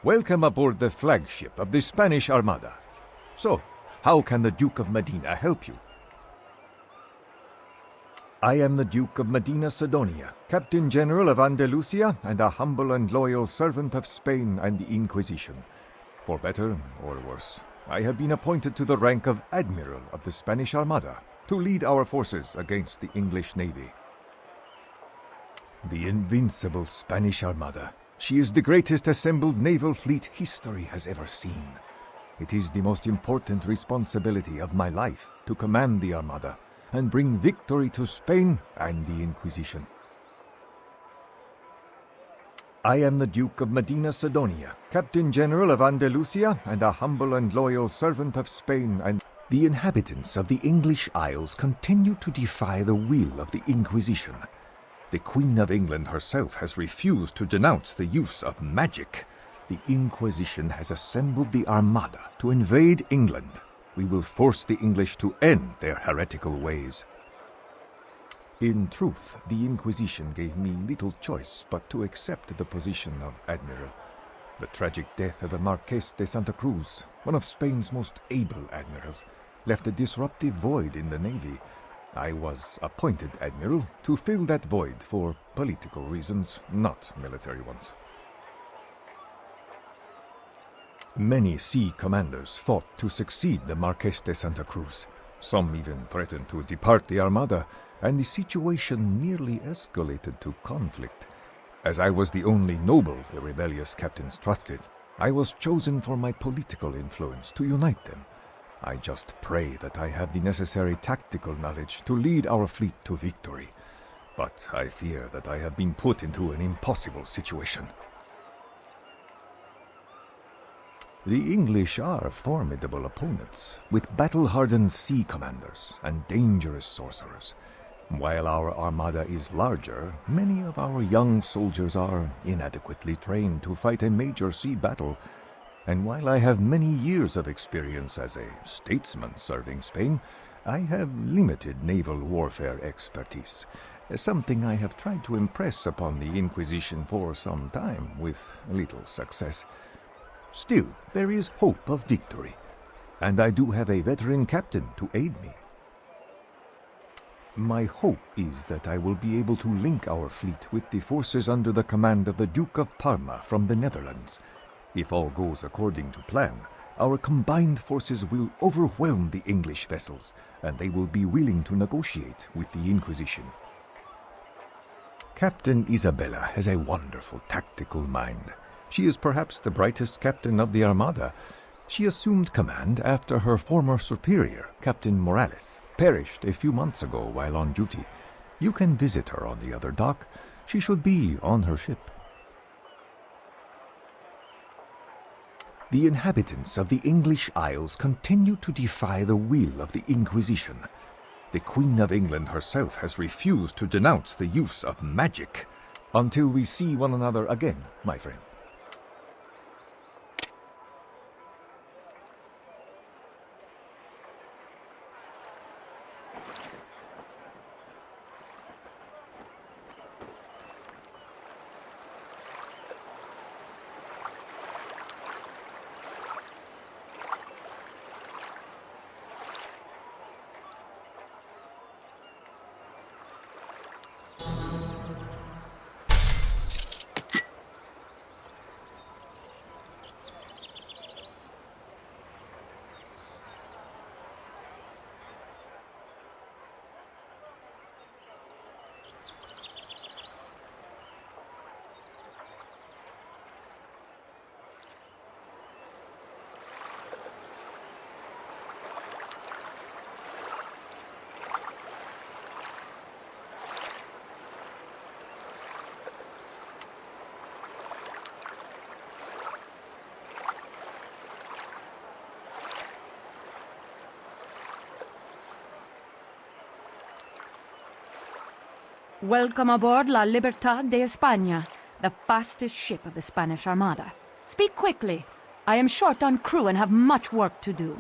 Welcome aboard the flagship of the Spanish Armada. So, how can the Duke of Medina help you? I am the Duke of Medina Sidonia, Captain General of Andalusia, and a humble and loyal servant of Spain and the Inquisition. For better or worse, I have been appointed to the rank of Admiral of the Spanish Armada to lead our forces against the English Navy. The invincible Spanish Armada. She is the greatest assembled naval fleet history has ever seen. It is the most important responsibility of my life to command the Armada and bring victory to Spain and the Inquisition. I am the Duke of Medina Sidonia, Captain General of Andalusia, and a humble and loyal servant of Spain and the inhabitants of the English Isles continue to defy the will of the Inquisition. The Queen of England herself has refused to denounce the use of magic. The Inquisition has assembled the Armada to invade England. We will force the English to end their heretical ways. In truth, the Inquisition gave me little choice but to accept the position of Admiral. The tragic death of the Marqués de Santa Cruz, one of Spain's most able admirals, left a disruptive void in the Navy. I was appointed Admiral to fill that void for political reasons, not military ones. Many sea commanders fought to succeed the Marqués de Santa Cruz. Some even threatened to depart the Armada, and the situation nearly escalated to conflict. As I was the only noble the rebellious captains trusted, I was chosen for my political influence to unite them. I just pray that I have the necessary tactical knowledge to lead our fleet to victory. But I fear that I have been put into an impossible situation. The English are formidable opponents, with battle-hardened sea commanders and dangerous sorcerers. While our armada is larger, many of our young soldiers are inadequately trained to fight a major sea battle. And while I have many years of experience as a statesman serving Spain, I have limited naval warfare expertise, something I have tried to impress upon the Inquisition for some time, with little success. Still, there is hope of victory, and I do have a veteran captain to aid me. My hope is that I will be able to link our fleet with the forces under the command of the Duke of Parma from the Netherlands. If all goes according to plan, our combined forces will overwhelm the English vessels, and they will be willing to negotiate with the Inquisition. Captain Isabella has a wonderful tactical mind. She is perhaps the brightest captain of the Armada. She assumed command after her former superior, Captain Morales, perished a few months ago while on duty. You can visit her on the other dock. She should be on her ship. The inhabitants of the English Isles continue to defy the will of the Inquisition. The Queen of England herself has refused to denounce the use of magic. Until we see one another again, my friend. Welcome aboard La Libertad de España, the fastest ship of the Spanish Armada. Speak quickly. I am short on crew and have much work to do.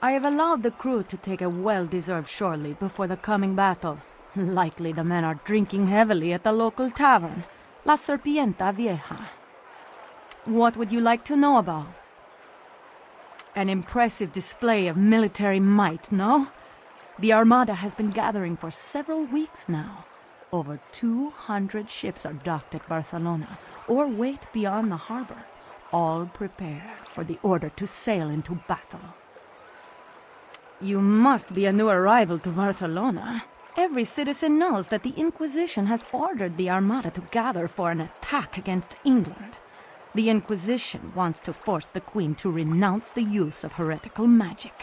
I have allowed the crew to take a well-deserved shore leave before the coming battle. Likely the men are drinking heavily at the local tavern, La Serpienta Vieja. What would you like to know about? An impressive display of military might, no? The Armada has been gathering for several weeks now. Over 200 ships are docked at Barcelona, or wait beyond the harbor, all prepared for the order to sail into battle. You must be a new arrival to Barcelona. Every citizen knows that the Inquisition has ordered the Armada to gather for an attack against England. The Inquisition wants to force the Queen to renounce the use of heretical magic.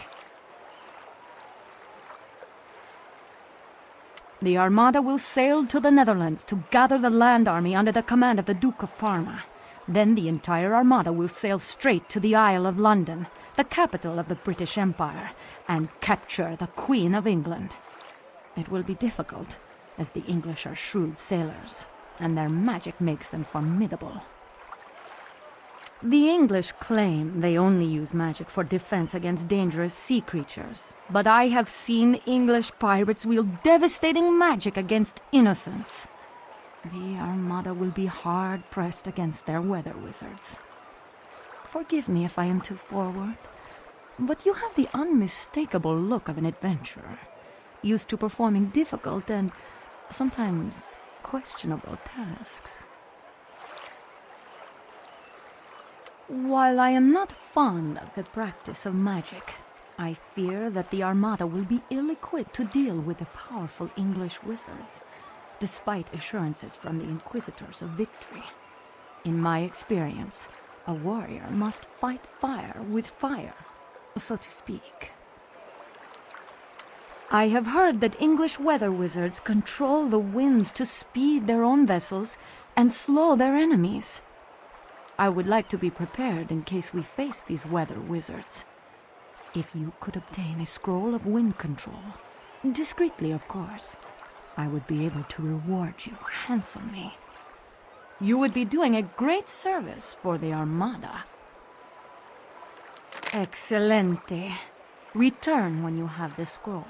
The Armada will sail to the Netherlands to gather the land army under the command of the Duke of Parma. Then the entire Armada will sail straight to the Isle of London, the capital of the British Empire, and capture the Queen of England. It will be difficult, as the English are shrewd sailors, and their magic makes them formidable. The English claim they only use magic for defense against dangerous sea creatures, but I have seen English pirates wield devastating magic against innocents. The Armada will be hard-pressed against their weather wizards. Forgive me if I am too forward, but you have the unmistakable look of an adventurer, used to performing difficult and sometimes questionable tasks. While I am not fond of the practice of magic, I fear that the Armada will be ill-equipped to deal with the powerful English wizards, despite assurances from the Inquisitors of victory. In my experience, a warrior must fight fire with fire, so to speak. I have heard that English weather wizards control the winds to speed their own vessels and slow their enemies. I would like to be prepared in case we face these weather wizards. If you could obtain a scroll of wind control, discreetly of course, I would be able to reward you handsomely. You would be doing a great service for the Armada. Excelente. Return when you have the scroll.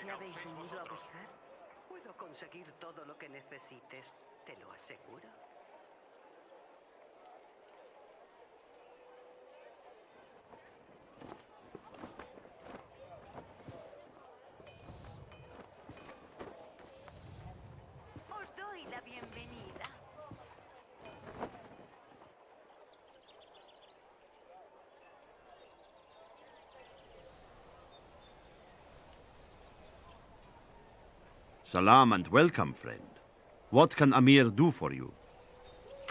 ¿Qué habéis venido a buscar? Puedo conseguir todo lo que necesites, te lo aseguro. Os doy la bienvenida. Salam and welcome, friend. What can Amir do for you?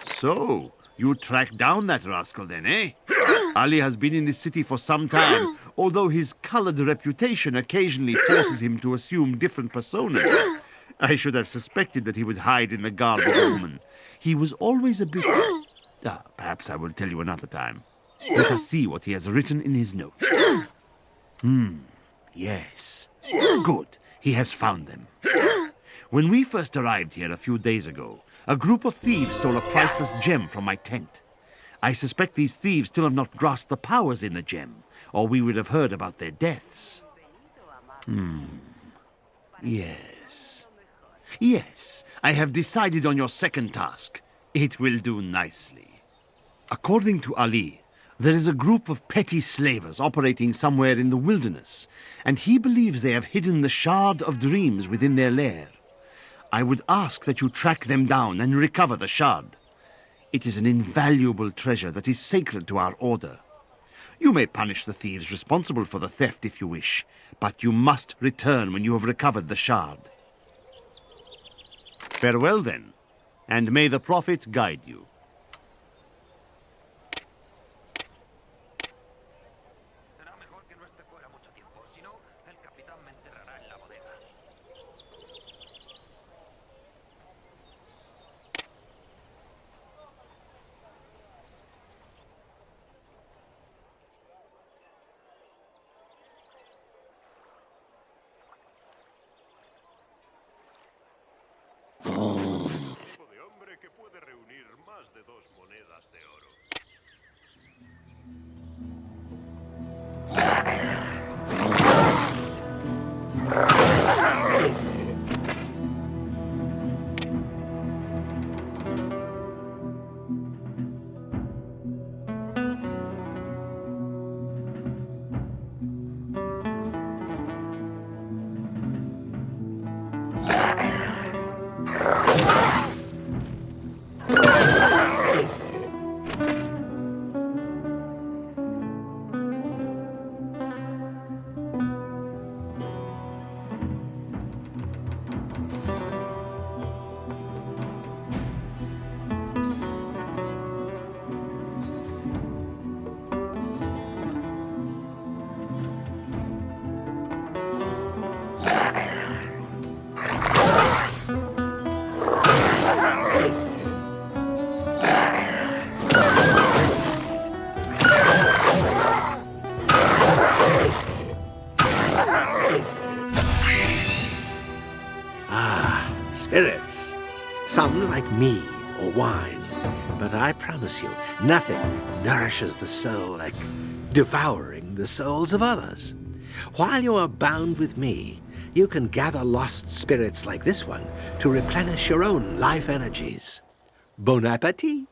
So, you tracked down that rascal then, eh? Ali has been in this city for some time, although his colored reputation occasionally forces him to assume different personas. I should have suspected that he would hide in the garb of a woman. He was always a bit... perhaps I will tell you another time. Let us see what he has written in his note. Yes. Good. He has found them. When we first arrived here a few days ago, a group of thieves stole a priceless gem from my tent. I suspect these thieves still have not grasped the powers in the gem, or we would have heard about their deaths. Yes. Yes, I have decided on your second task. It will do nicely. According to Ali, there is a group of petty slavers operating somewhere in the wilderness, and he believes they have hidden the Shard of Dreams within their lair. I would ask that you track them down and recover the shard. It is an invaluable treasure that is sacred to our order. You may punish the thieves responsible for the theft if you wish, but you must return when you have recovered the shard. Farewell, then, and may the Prophet guide you. Será mejor que no esté fuera mucho tiempo, si no, el capitán me enterrará en la bodega. Tipo de hombre que puede reunir más de 2 monedas de oro. Spirits. Some like mead or wine, but I promise you, nothing nourishes the soul like devouring the souls of others. While you are bound with me, you can gather lost spirits like this one to replenish your own life energies. Bon appetit!